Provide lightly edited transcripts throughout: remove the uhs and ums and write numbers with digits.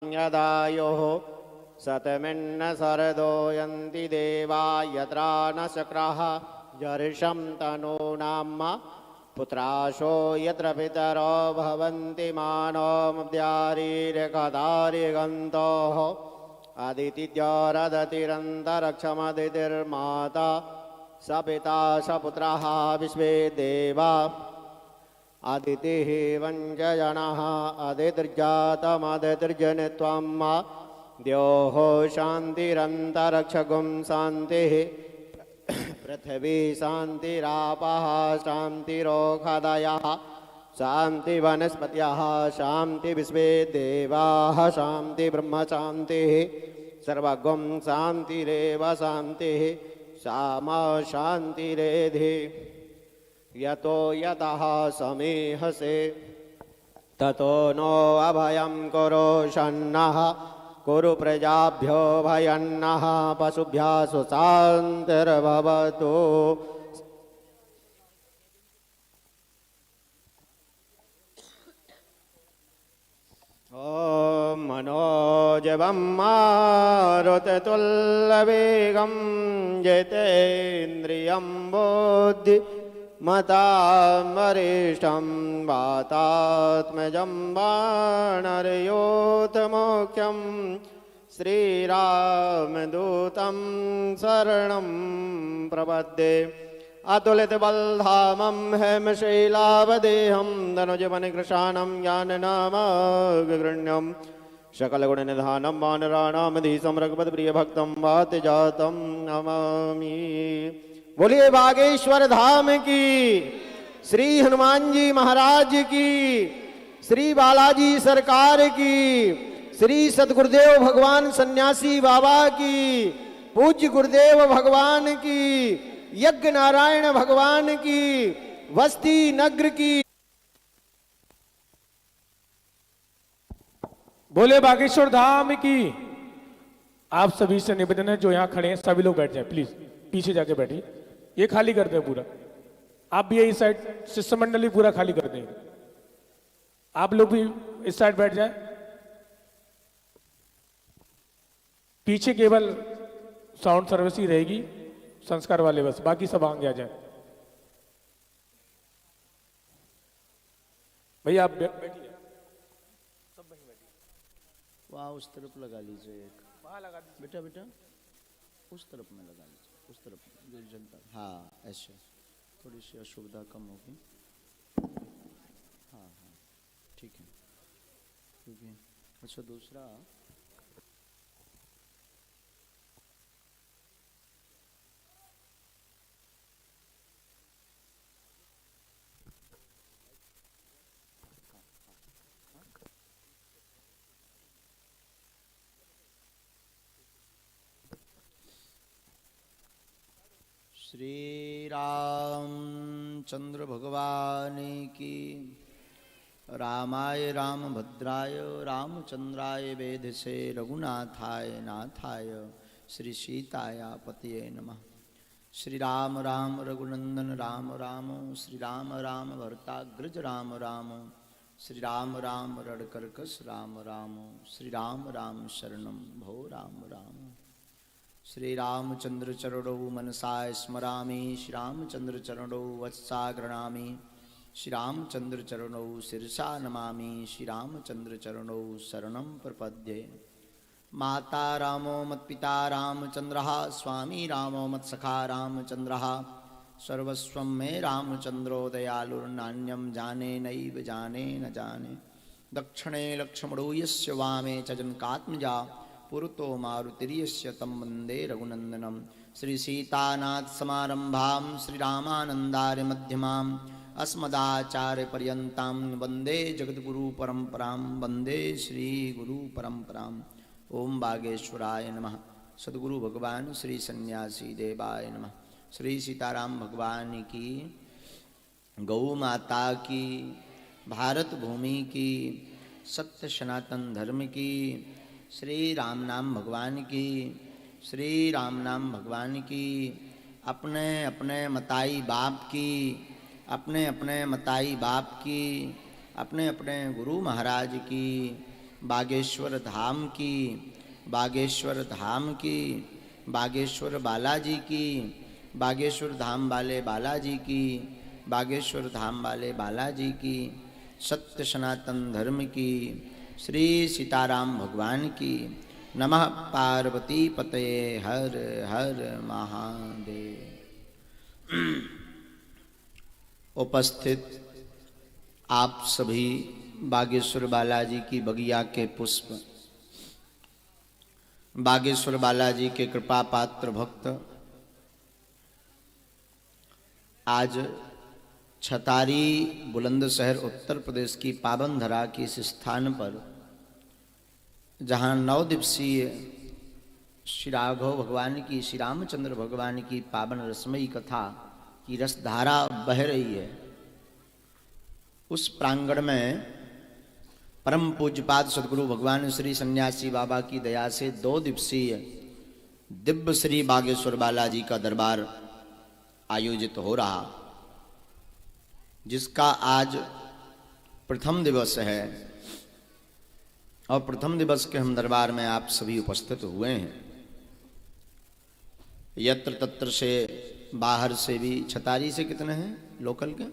यदायोः सतमिन्न सरदो यन्ति देवा यत्रा न शक्रः जर्षं तनूनाम पुत्राशो यत्र पितरो भवन्ति मानोमुद्यारीरेकदारिगन्तोः अदितिद्योरदतिरन्तरक्षमदितिर्माता स पिता स पुत्रः विश्वे देवा अदितिः वञ्जयनः अदितिर्जातमदितिर्जनित्वं द्योः शान्तिरन्तरिक्षगुं शान्तिः पृथिवी शान्तिरापः शान्तिरोषधयः शान्तिवनस्पतयः शान्तिर्विश्वे देवाः शान्तिर्ब्रह्म शान्तिः सर्वगुं शान्तिरेव शान्तिः सामा शान्तिरेधि यतो यतः समीहसे ततो नो अभयं कुरु शन्नः कुरु प्रजाभ्यो भयन्नः पशुभ्यः सुशान्तिर्भवतु। ॐ मनोजवं मारुततुल्यवेगं जितेन्द्रियं बुद्धि मतामरिष्टं वातात्मजं वानरयोतमुख्यं श्रीरामदूतं शरणं प्रपद्ये। अतुलितबलधामं हेमशैलावदेहं धनुजवनकृशानं ज्ञाननामग्रगण्यं सकलगुणनिधानं वानराणामधीशं रघुपतिप्रियभक्तं वातजातं नमामि। बोलिए बागेश्वर धाम की, श्री हनुमान जी महाराज की, श्री बालाजी सरकार की, श्री सतगुरुदेव भगवान सन्यासी बाबा की, पूज्य गुरुदेव भगवान की, यज्ञ नारायण भगवान की, वस्ती नगर की। बोले बागेश्वर धाम की। आप सभी से निवेदन है, जो यहाँ खड़े हैं सभी लोग बैठ जाएं प्लीज, पीछे जाके बैठिए, ये खाली कर दें पूरा। आप भी इस साइड, शिष्टमंडली पूरा खाली कर दें। आप लोग भी इस साइड बैठ जाएं। पीछे केवल साउंड सर्विस ही रहेगी, संस्कार वाले बस, बाकी सब आगे आ जाए। भैया आप बैठिए, सब वहीं बैठिए। वहाँ उस तरफ लगा लीजिए, एक वहां लगा दीजिए बेटा, बेटा उस तरफ में लगा लीजिए, उस तरफ जो जनता, हाँ ऐसे थोड़ी सी असुविधा कम होगी। हाँ हाँ ठीक है, क्योंकि अच्छा दूसरा श्री रामचंद्र भगवान की। रामाय रामभद्राय रामचंद्राय वेधसे रघुनाथाय नाथाय श्री सीताय पतये नमः। श्री राम राम रघुनंदन राम राम, श्री राम राम भरताग्रज राम राम, श्री राम राम रणकर्कश राम राम, श्री राम राम शरणं भो राम राम। श्री रामचंद्र चरणौ मनसा स्मरामि, श्री रामचंद्र चरणौ वत्सा गृणामि, श्री रामचंद्र चरणौ शिरसा नमामि, श्री रामचंद्र चरणौ शरणं प्रपद्ये। माता रामो मत्पिता रामचंद्रः, स्वामी रामो मत्सखा रामचंद्रः, सर्वस्वं मे रामचंद्रो दयालुर्नान्यं जाने नैव जाने न जाने। दक्षिणे लक्ष्मणो यस्य वामे च जनकात्मजा, पुरतो मारुतिर्यस्य तं वन्दे रघुनन्दनं। श्री सीतानाथ समारंभां श्री रामानन्दार्य मध्यमाम्, अस्मदाचार्यपर्यन्तां वन्दे जगद्गुरु परम्परां, वन्दे श्री गुरु परम्पराम्। ओम बागेश्वराय नमः। सद्गुरु भगवान श्री सन्यासी देवाय नमः। श्री सीताराम भगवान की, गौ माता की, भारत भूमि की, सत्य सनातन धर्म की, श्री राम नाम भगवान की, श्री राम नाम भगवान की, अपने अपने मताई बाप की, अपने अपने मताई बाप की, अपने अपने गुरु महाराज की, बागेश्वर धाम की, बागेश्वर धाम की, बागेश्वर बालाजी की, बागेश्वर धाम वाले बालाजी की, बागेश्वर धाम वाले बालाजी की, सत्य सनातन धर्म की, श्री सीताराम भगवान की। नमः पार्वती पतये हर हर महादेव। उपस्थित आप सभी बागेश्वर बालाजी की बगिया के पुष्प, बागेश्वर बालाजी के कृपा पात्र भक्त, आज छतारी बुलंदशहर उत्तर प्रदेश की पावन धरा के इस स्थान पर, जहाँ 9 दिवसीय श्री राघव भगवान की, श्री रामचंद्र भगवान की पावन रसमयी कथा की रसधारा बह रही है, उस प्रांगण में परम पूज्यपाद सदगुरु भगवान श्री सन्यासी बाबा की दया से 2 दिवसीय दिव्य श्री बागेश्वर बालाजी का दरबार आयोजित हो रहा, जिसका आज प्रथम दिवस है। और प्रथम दिवस के हम दरबार में आप सभी उपस्थित हुए हैं। यत्र तत्र से, बाहर से भी, छतारी से कितने हैं लोकल के?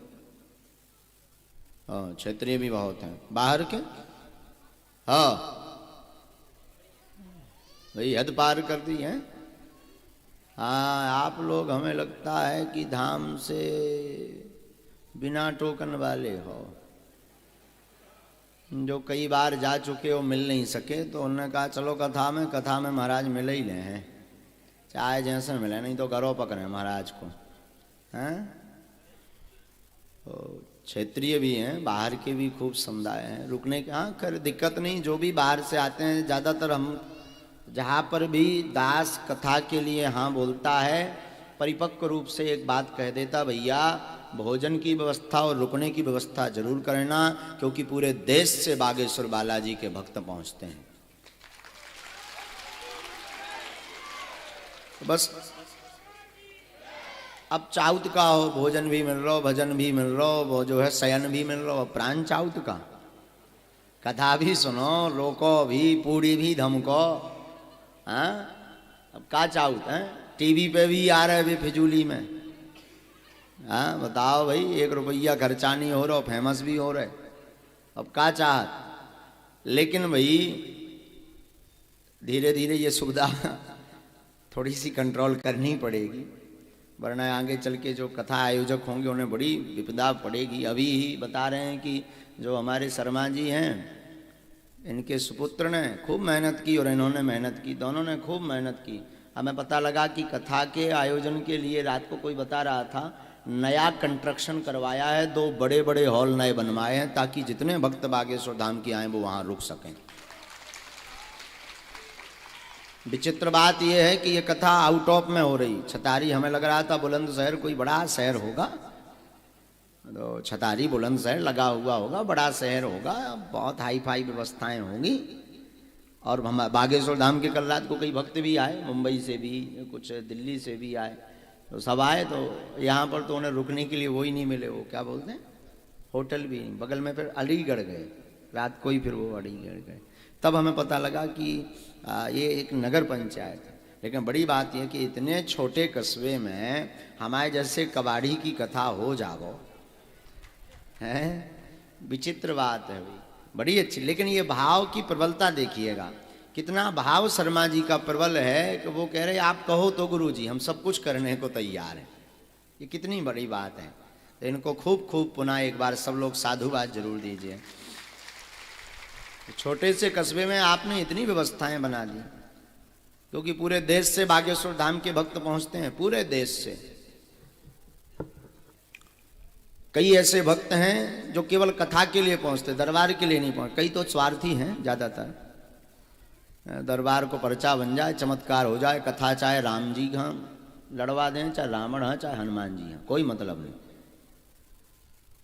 क्षेत्रीय भी बहुत हैं। बाहर के? हाँ भाई, हद पार कर दी है। हाँ, आप लोग हमें लगता है कि धाम से बिना टोकन वाले हो, जो कई बार जा चुके हो, मिल नहीं सके, तो उन्होंने कहा चलो कथा में महाराज मिले ही ले हैं, चाहे जैसे मिले, नहीं तो घरों पकड़े महाराज को। हैं तो क्षेत्रीय भी हैं, बाहर के भी खूब समुदाय हैं, रुकने के हाँ कर दिक्कत नहीं। जो भी बाहर से आते हैं, ज़्यादातर हम जहाँ पर भी दास कथा के लिए हाँ बोलता है, परिपक्व रूप से एक बात कह देता, भैया भोजन की व्यवस्था और रुकने की व्यवस्था जरूर करना, क्योंकि पूरे देश से बागेश्वर बालाजी के भक्त पहुंचते हैं। बस अब चाउत का हो, भोजन भी मिल रहा हो, भजन भी मिल रहा हो, वो जो है शयन भी मिल रहा हो, प्राण चाउत का, कथा भी सुनो, रोको भी, पूड़ी भी धमको। हाँ, अब का चाउत है, टीवी पे भी आ रहे भी फिजूली में। हाँ बताओ भाई, 1 रुपया खर्चा नहीं हो रहा, फेमस भी हो रहे, अब का चाहत। लेकिन भाई धीरे धीरे ये सुविधा थोड़ी सी कंट्रोल करनी पड़ेगी, वरना आगे चल के जो कथा आयोजक होंगे उन्हें बड़ी विपदा पड़ेगी। अभी ही बता रहे हैं कि जो हमारे शर्मा जी हैं, इनके सुपुत्र ने खूब मेहनत की और इन्होंने मेहनत की, दोनों ने खूब मेहनत की। हमें पता लगा कि कथा के आयोजन के लिए रात को कोई बता रहा था, नया कंस्ट्रक्शन करवाया है, 2 बड़े बड़े हॉल नए बनवाए हैं, ताकि जितने भक्त बागेश्वर धाम की आए वो वहाँ रुक सकें। विचित्र बात यह है कि ये कथा आउट ऑफ में हो रही। छतारी, हमें लग रहा था बुलंदशहर कोई बड़ा शहर होगा, तो छतारी बुलंदशहर लगा हुआ होगा, बड़ा शहर होगा, बहुत हाई फाई व्यवस्थाएं होंगी। और हम बागेश्वर धाम के कल रात को कई भक्त भी आए, मुंबई से भी, कुछ दिल्ली से भी आए, तो सब आए। तो यहाँ पर तो उन्हें रुकने के लिए वो ही नहीं मिले, वो क्या बोलते हैं, होटल भी नहीं। बगल में फिर अलीगढ़ गए, रात को ही फिर वो अलीगढ़ गए। तब हमें पता लगा कि ये एक नगर पंचायत है। लेकिन बड़ी बात यह कि इतने छोटे कस्बे में हमारे जैसे कबाड़ी की कथा हो जाओ, है विचित्र बात है भाई, बड़ी अच्छी। लेकिन ये भाव की प्रबलता देखिएगा, कितना भाव शर्मा जी का प्रबल है कि वो कह रहे आप कहो तो गुरु जी, हम सब कुछ करने को तैयार हैं। ये कितनी बड़ी बात है। तो इनको खूब खूब पुनः एक बार सब लोग साधुवाद जरूर दीजिए। छोटे से कस्बे में आपने इतनी व्यवस्थाएं बना दी, क्योंकि पूरे देश से बागेश्वर धाम के भक्त पहुंचते हैं, पूरे देश से। कई ऐसे भक्त हैं जो केवल कथा के लिए पहुंचते, दरबार के लिए नहीं पहुंचते। कई तो स्वार्थी हैं ज्यादातर, दरबार को पर्चा बन जाए, चमत्कार हो जाए, कथा चाहे राम जी का लड़वा दें, चाहे रावण है, चाहे हनुमान जी हैं, कोई मतलब नहीं।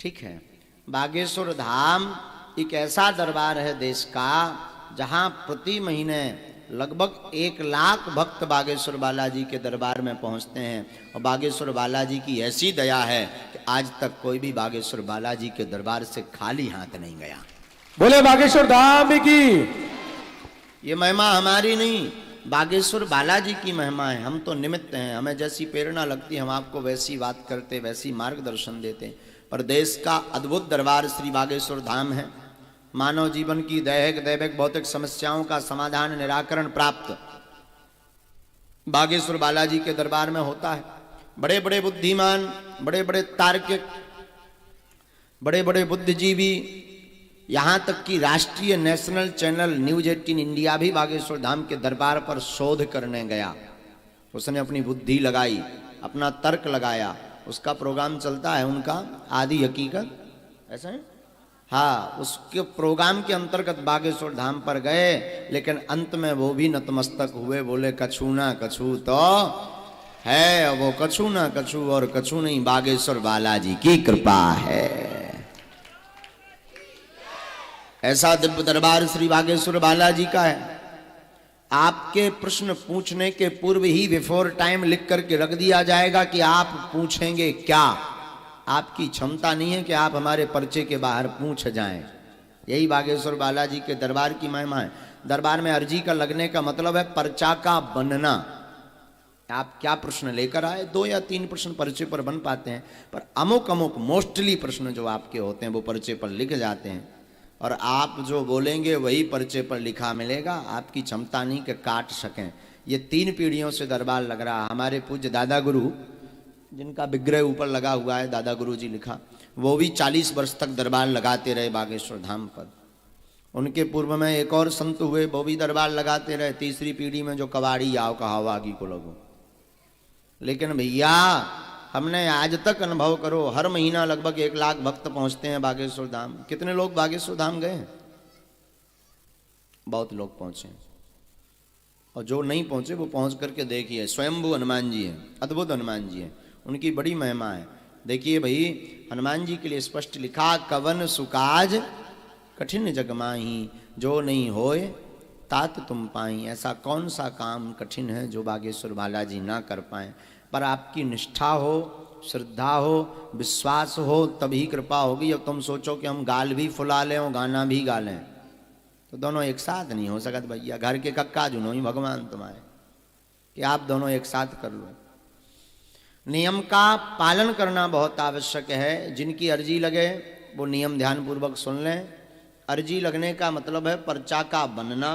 ठीक है, बागेश्वर धाम एक ऐसा दरबार है देश का जहां प्रति महीने लगभग 1 लाख भक्त बागेश्वर बालाजी के दरबार में पहुंचते हैं। और बागेश्वर बालाजी की ऐसी दया है कि आज तक कोई भी बागेश्वर बालाजी के दरबार से खाली हाथ नहीं गया। बोले बागेश्वर धाम की। ये महिमा हमारी नहीं, बागेश्वर बालाजी की महिमा है। हम तो निमित्त हैं, हमें जैसी प्रेरणा लगती है हम आपको वैसी बात करते, वैसी मार्गदर्शन देते हैं। पर देश का अद्भुत दरबार श्री बागेश्वर धाम है। मानव जीवन की दैहिक दैविक भौतिक समस्याओं का समाधान निराकरण प्राप्त बागेश्वर बालाजी के दरबार में होता है। बड़े बड़े बुद्धिमान, बड़े बड़े तार्किक, बड़े बड़े बुद्धिजीवी, यहां तक कि राष्ट्रीय नेशनल चैनल न्यूज 18 इंडिया भी बागेश्वर धाम के दरबार पर शोध करने गया। उसने अपनी बुद्धि लगाई, अपना तर्क लगाया, उसका प्रोग्राम चलता है उनका आदि हकीकत, ऐसा है हाँ। उसके प्रोग्राम के अंतर्गत बागेश्वर धाम पर गए, लेकिन अंत में वो भी नतमस्तक हुए, बोले कछु ना कछु तो है, वो कछु ना कछु और कछु नहीं, बागेश्वर बालाजी की कृपा है। ऐसा दिव्य दरबार श्री बागेश्वर बालाजी का है। आपके प्रश्न पूछने के पूर्व ही बिफोर टाइम लिख करके रख दिया जाएगा कि आप पूछेंगे क्या। आपकी क्षमता नहीं है कि आप हमारे पर्चे के बाहर पूछ जाएं। यही बागेश्वर बालाजी के दरबार की महिमा है। दरबार में अर्जी का लगने का मतलब है पर्चा का बनना। आप क्या प्रश्न लेकर आए, 2 या 3 प्रश्न पर्चे पर बन पाते हैं, पर अमुक अमुक मोस्टली प्रश्न जो आपके होते हैं वो पर्चे पर लिख जाते हैं, और आप जो बोलेंगे वही पर्चे पर लिखा मिलेगा। आपकी क्षमता नहीं कि काट सकें। ये 3 पीढ़ियों से दरबार लग रहा है। हमारे पूज्य दादा गुरु, जिनका विग्रह ऊपर लगा हुआ है, दादा गुरु जी लिखा, वो भी 40 वर्ष तक दरबार लगाते रहे बागेश्वर धाम पर। उनके पूर्व में एक और संत हुए, वो भी दरबार लगाते रहे। तीसरी पीढ़ी में जो कबाड़ी आओ कहावागी को लगो। लेकिन भैया हमने आज तक अनुभव करो, हर महीना लगभग 1 लाख भक्त पहुंचते हैं बागेश्वर धाम। कितने लोग बागेश्वर धाम गए हैं? बहुत लोग पहुंचे, और जो नहीं पहुंचे वो पहुंच करके देखिए। स्वयंभू हनुमान जी हैं, अद्भुत हनुमान जी हैं, उनकी बड़ी महिमा है। देखिए भाई, हनुमान जी के लिए स्पष्ट लिखा, कवन सुकाज कठिन जग माही, जो नहीं होए तात तुम पाई। ऐसा कौन सा काम कठिन है जो बागेश्वर बालाजी ना कर पाए। पर आपकी निष्ठा हो, श्रद्धा हो, विश्वास हो, तभी कृपा होगी। अब तुम सोचो कि हम गाल भी फुला लें और गाना भी गा लें, तो दोनों एक साथ नहीं हो सकत भैया। घर के कक्का जुनो ही भगवान तुम्हारे, कि आप दोनों एक साथ कर लो। नियम का पालन करना बहुत आवश्यक है। जिनकी अर्जी लगे वो नियम ध्यान पूर्वक सुन लें। अर्जी लगने का मतलब है पर्चा का बनना।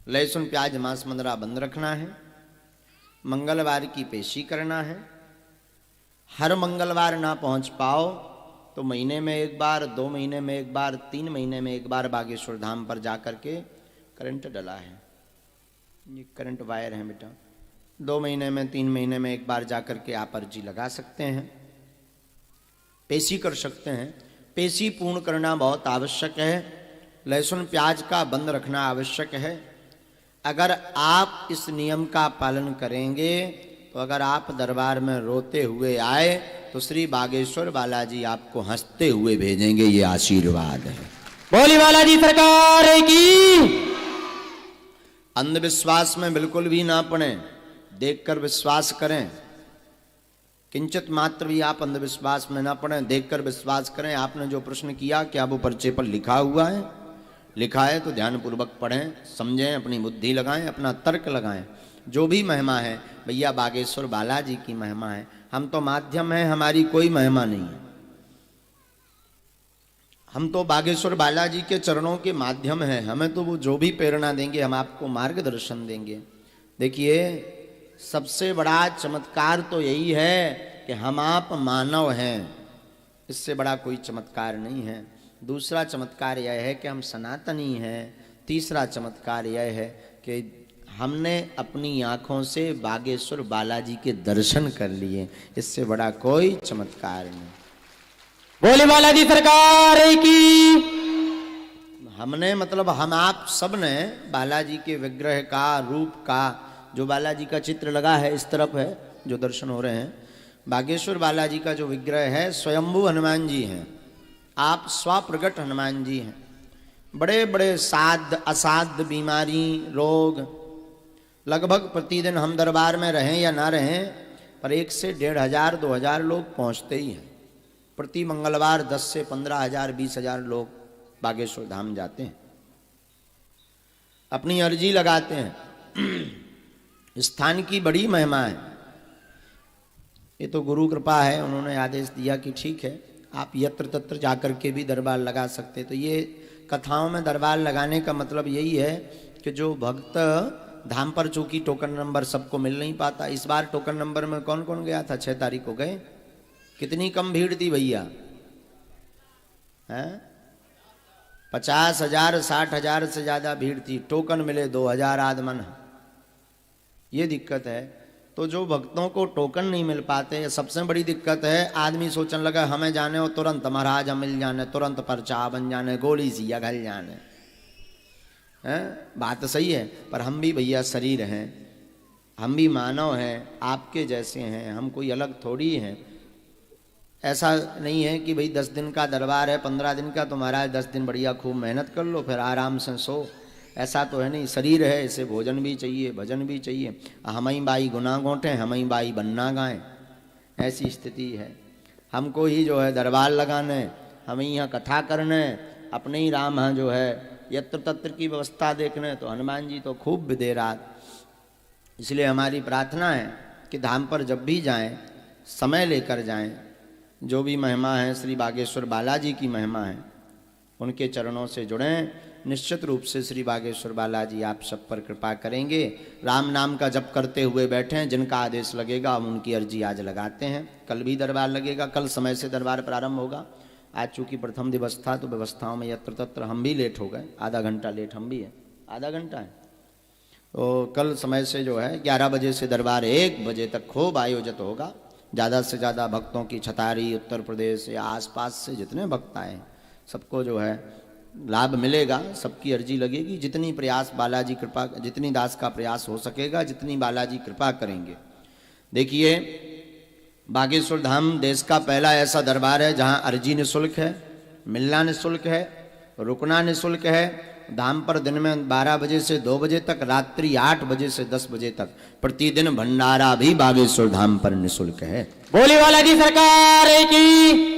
लहसुन प्याज मांस मंदरा बंद रखना है। मंगलवार की पेशी करना है। हर मंगलवार ना पहुंच पाओ तो महीने में 1 बार, 2 महीने में 1 बार, 3 महीने में 1 बार बागेश्वर धाम पर जा करके, करंट डला है, ये करंट वायर है बेटा, 2 महीने में 3 महीने में 1 बार जा करके आप अर्जी लगा सकते हैं, पेशी कर सकते हैं। पेशी पूर्ण करना बहुत आवश्यक है। लहसुन प्याज का बंद रखना आवश्यक है। अगर आप इस नियम का पालन करेंगे तो अगर आप दरबार में रोते हुए आए तो श्री बागेश्वर बालाजी आपको हंसते हुए भेजेंगे। ये आशीर्वाद है। बोली बालाजी सरकार की। अंधविश्वास में बिल्कुल भी ना पड़े, देखकर विश्वास करें। किंचित मात्र भी आप अंधविश्वास में ना पड़े, देखकर विश्वास करें। आपने जो प्रश्न किया क्या वो पर्चे पर लिखा हुआ है? लिखा है तो ध्यानपूर्वक पढ़ें, समझें, अपनी बुद्धि लगाएं, अपना तर्क लगाएं। जो भी महिमा है भैया बागेश्वर बालाजी की महिमा है। हम तो माध्यम हैं, हमारी कोई महिमा नहीं है। हम तो बागेश्वर बालाजी के चरणों के माध्यम हैं। हमें तो वो जो भी प्रेरणा देंगे हम आपको मार्गदर्शन देंगे। देखिए, सबसे बड़ा चमत्कार तो यही है कि हम आप मानव हैं, इससे बड़ा कोई चमत्कार नहीं है। दूसरा चमत्कार यह है कि हम सनातनी हैं। तीसरा चमत्कार यह है कि हमने अपनी आँखों से बागेश्वर बालाजी के दर्शन कर लिए। इससे बड़ा कोई चमत्कार नहीं। बोले बालाजी सरकार की। हमने मतलब हम आप सब ने बालाजी के विग्रह का, रूप का, जो बालाजी का चित्र लगा है इस तरफ है जो दर्शन हो रहे हैं, बागेश्वर बालाजी का जो विग्रह है स्वयंभू हनुमान जी हैं। आप स्वप्रगट हनुमान जी हैं। बड़े बड़े साध्य असाध्य बीमारी रोग, लगभग प्रतिदिन हम दरबार में रहें या ना रहें, पर 1 से 1,500 2,000 लोग पहुंचते ही हैं। प्रति मंगलवार 10 से 15,000 20,000 लोग बागेश्वर धाम जाते हैं। अपनी अर्जी लगाते हैं। स्थान की बड़ी महिमा है। ये तो गुरु कृपा है, उन्होंने आदेश दिया कि ठीक है आप यत्र तत्र जाकर के भी दरबार लगा सकते। तो ये कथाओं में दरबार लगाने का मतलब यही है कि जो भक्त धाम पर, चूंकि टोकन नंबर सबको मिल नहीं पाता, इस बार टोकन नंबर में कौन कौन गया था? 6 तारीख को गए। कितनी कम भीड़ थी भैया? हैं 50,000 60,000 से ज्यादा भीड़ थी। टोकन मिले 2,000 आदमन। ये दिक्कत है। तो जो भक्तों को टोकन नहीं मिल पाते, सबसे बड़ी दिक्कत है। आदमी सोचने लगा हमें जाने हो तुरंत महाराज हम मिल जाने, तुरंत पर्चा बन जाने, गोली सी घल जाने। बात सही है, पर हम भी भैया शरीर हैं, हम भी मानव हैं, आपके जैसे हैं, हम कोई अलग थोड़ी हैं। ऐसा नहीं है कि भाई 10 दिन का दरबार है, 15 दिन का, तो महाराज 10 दिन बढ़िया खूब मेहनत कर लो फिर आराम से सो। ऐसा तो है नहीं। शरीर है, इसे भोजन भी चाहिए, भजन भी चाहिए। हमई बाई गुना गोंटे, हमई बाई बन्ना गाएं, ऐसी स्थिति है। हमको ही जो है दरबार लगाने, हमें यहाँ कथा करने, अपने ही राम हैं जो है यत्र तत्र की व्यवस्था देखने। तो हनुमान जी तो खूब विदे रात। इसलिए हमारी प्रार्थना है कि धाम पर जब भी जाएं समय लेकर जाएं। जो भी महिमा है श्री बागेश्वर बालाजी की महिमा है, उनके चरणों से जुड़ें। निश्चित रूप से श्री बागेश्वर बालाजी आप सब पर कृपा करेंगे। राम नाम का जप करते हुए बैठें, जिनका आदेश लगेगा हम उनकी अर्जी आज लगाते हैं। कल भी दरबार लगेगा, कल समय से दरबार प्रारंभ होगा। आज चूंकि प्रथम दिवस था तो व्यवस्थाओं में यत्र तत्र हम भी लेट हो गए, आधा घंटा लेट हम भी है, आधा घंटा है। तो कल समय से जो है 11 बजे से दरबार 1 बजे तक खूब आयोजित होगा। ज़्यादा से ज़्यादा भक्तों की छतारी, उत्तर प्रदेश या आसपास से जितने भक्त आए सबको जो है लाभ मिलेगा, सबकी अर्जी लगेगी। जितनी प्रयास बालाजी कृपा, जितनी दास का प्रयास हो सकेगा, जितनी बालाजी कृपा करेंगे। देखिए बागेश्वर धाम देश का पहला ऐसा दरबार है जहाँ अर्जी निःशुल्क है, मिलना निःशुल्क है, रुकना निःशुल्क है। धाम पर दिन में 12 बजे से 2 बजे तक, रात्रि 8 बजे से 10 बजे तक प्रतिदिन भंडारा भी बागेश्वर धाम पर निःशुल्क है। बोली बालाजी सरकार की।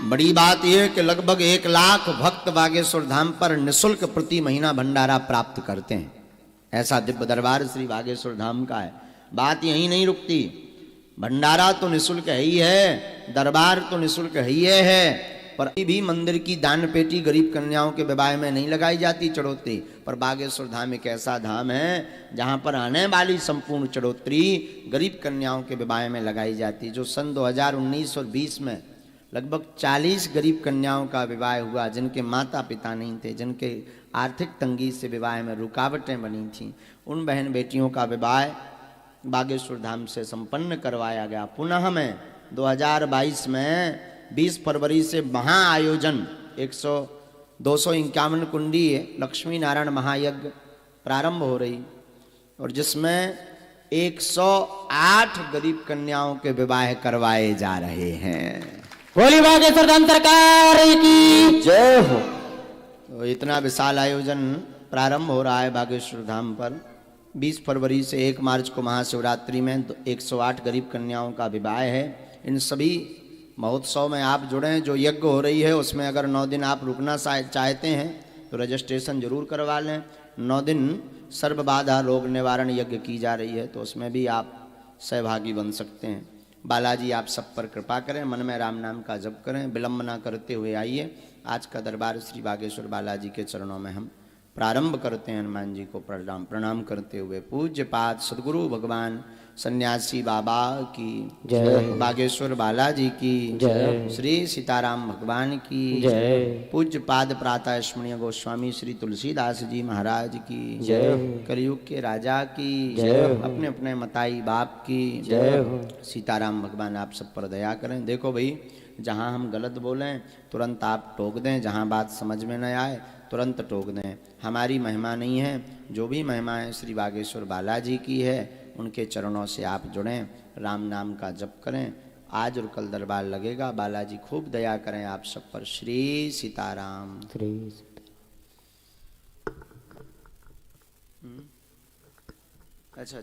बड़ी बात यह कि लगभग 1 लाख भक्त बागेश्वर धाम पर निःशुल्क प्रति महीना भंडारा प्राप्त करते हैं। ऐसा दिव्य दरबार श्री बागेश्वर धाम का है। बात यहीं नहीं रुकती। भंडारा तो निःशुल्क है ही है, दरबार तो निःशुल्क है ही है, पर अभी भी मंदिर की दान पेटी गरीब कन्याओं के विवाह में नहीं लगाई जाती चढ़ोतरी। पर बागेश्वर धाम एक ऐसा धाम है जहाँ पर आने वाली संपूर्ण चढ़ोतरी गरीब कन्याओं के विवाह में लगाई जाती। जो सन 2019 और 20 में लगभग 40 गरीब कन्याओं का विवाह हुआ, जिनके माता पिता नहीं थे, जिनके आर्थिक तंगी से विवाह में रुकावटें बनी थीं, उन बहन बेटियों का विवाह बागेश्वर धाम से संपन्न करवाया गया। पुनः में 2022 में 20 फरवरी से महाआयोजन 251 कुंडी लक्ष्मी नारायण महायज्ञ प्रारंभ हो रही, और जिसमें 108 गरीब कन्याओं के विवाह करवाए जा रहे हैं। बोली बागेश्वर धाम सरकार की जय हो। तो इतना विशाल आयोजन प्रारंभ हो रहा है बागेश्वर धाम पर। 20 फरवरी से 1 मार्च को महाशिवरात्रि में 108 गरीब कन्याओं का विवाह है। इन सभी महोत्सव में आप जुड़ें। जो यज्ञ हो रही है उसमें अगर 9 दिन आप रुकना चाहते हैं तो रजिस्ट्रेशन जरूर करवा लें। 9 दिन सर्व बाधा रोग निवारण यज्ञ की जा रही है, तो उसमें भी आप सहभागी बन सकते हैं। बालाजी आप सब पर कृपा करें, मन में राम नाम का जप करें, विलंब ना करते हुए आइए। आज का दरबार श्री बागेश्वर बालाजी के चरणों में हम प्रारंभ करते हैं। हनुमान जी को प्रणाम करते हुए पूज्य पाद सदगुरु भगवान सन्यासी बाबा की जय, बागेश्वर बालाजी की जय, श्री सीताराम भगवान की जय, पूज्य पाद प्रातः स्मरणीय गोस्वामी श्री तुलसीदास जी महाराज की जय, कलयुग के राजा की जय, अपने अपने मताई बाप की जय। सीताराम भगवान आप सब पर दया करें। देखो भाई, जहाँ हम गलत बोलें तुरंत आप टोक दें, जहाँ बात समझ में न आए तुरंत टोक दें। हमारी महिमा नहीं है, जो भी महिमा है श्री बागेश्वर बालाजी की है। उनके चरणों से आप जुड़ें, राम नाम का जप करें। आज और कल दरबार लगेगा। बालाजी खूब दया करें आप सब पर। श्री सीताराम। अच्छा,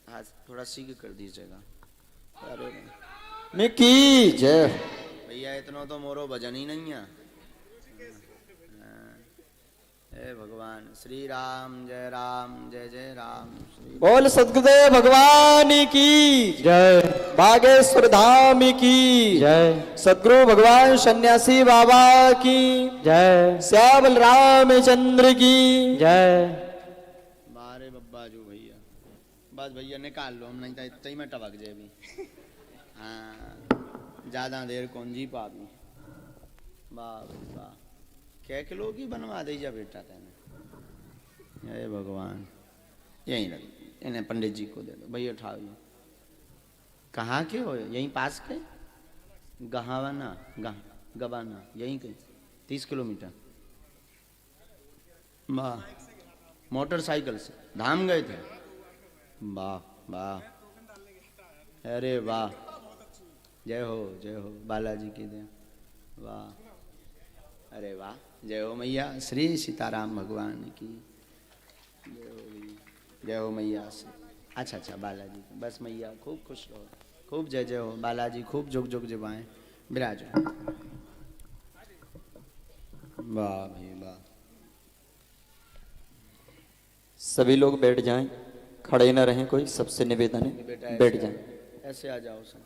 आज थोड़ा सीख कर दीजिएगा। अरे मिकी जय। भैया इतना तो मोरो भजन ही नहीं है। हे भगवान श्री राम जय राम श्री बोल सद्गुरुदेव भगवान की जय बागेश्वर धाम की जय सद्गुरु भगवान सन्यासी बाबा की जय श्यामल रामचंद्र की जय। बारे बब्बा जो भैया बस भैया निकाल लो, हम नहीं तो इतना ही में टपक जाए भी। हाँ ज्यादा देर कौन जी पाबी। वाह भाई वाह, क्या किलो की बनवा दीजिए बेटा तेने। हे भगवान यहीं रख, इन्हें पंडित जी को दे दो। भैया उठाओ ये। कहाँ के हो? यहीं पास के गहावाना गबाना यहीं के 30 किलोमीटर। वाह, मोटरसाइकिल से धाम गए थे। वाह वाह, अरे वाह, जय हो बालाजी की दे। वाह, अरे वाह, जय हो मैया श्री सीताराम भगवान की जय हो मैया श्री। अच्छा बालाजी बस मैया खूब खुश रहो, खूब जय हो बालाजी, खूब जुग जुग जबाएं विराजो। वाह भाई वाह। सभी लोग बैठ जाएं, खड़े न रहें, कोई सबसे निवेदन है बैठ जाएं। ऐसे आ जाओ सब।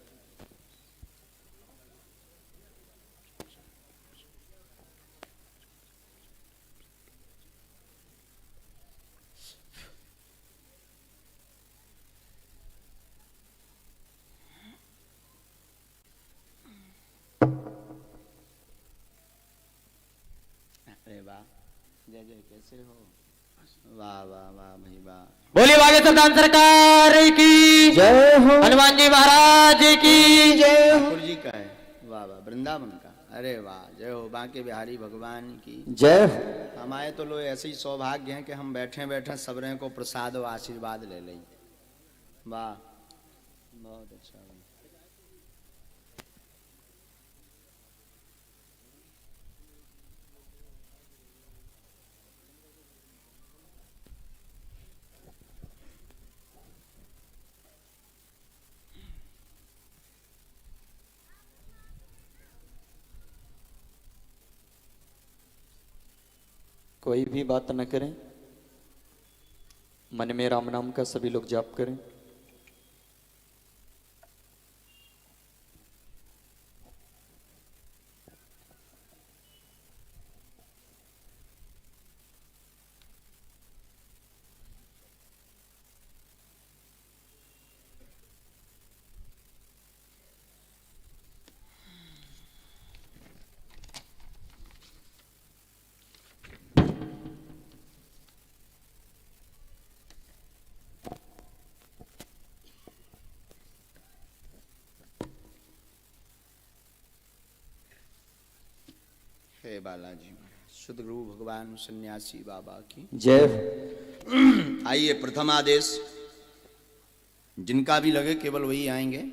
अरे वाह, जय कैसे हो? वाह वाह वाह भाई वाह। बोलिए बागेश्वर धाम सरकार की जय हो। हनुमान जी महाराज की जय। ठाकुर जी का है। वाह वाह, वृंदावन का। अरे वाह, जय हो बांके बिहारी भगवान की जय हो। हमारे तो लोग ऐसे ही सौभाग्य हैं कि हम बैठे बैठे सबरे को प्रसाद और आशीर्वाद ले लें। वाह, बहुत अच्छा। कोई भी बात न करें, मन में राम नाम का सभी लोग जाप करें। हे बालाजी, शुद्ध गुरु भगवान सन्यासी बाबा की जय। आइए, प्रथम आदेश जिनका भी लगे केवल वही आएंगे।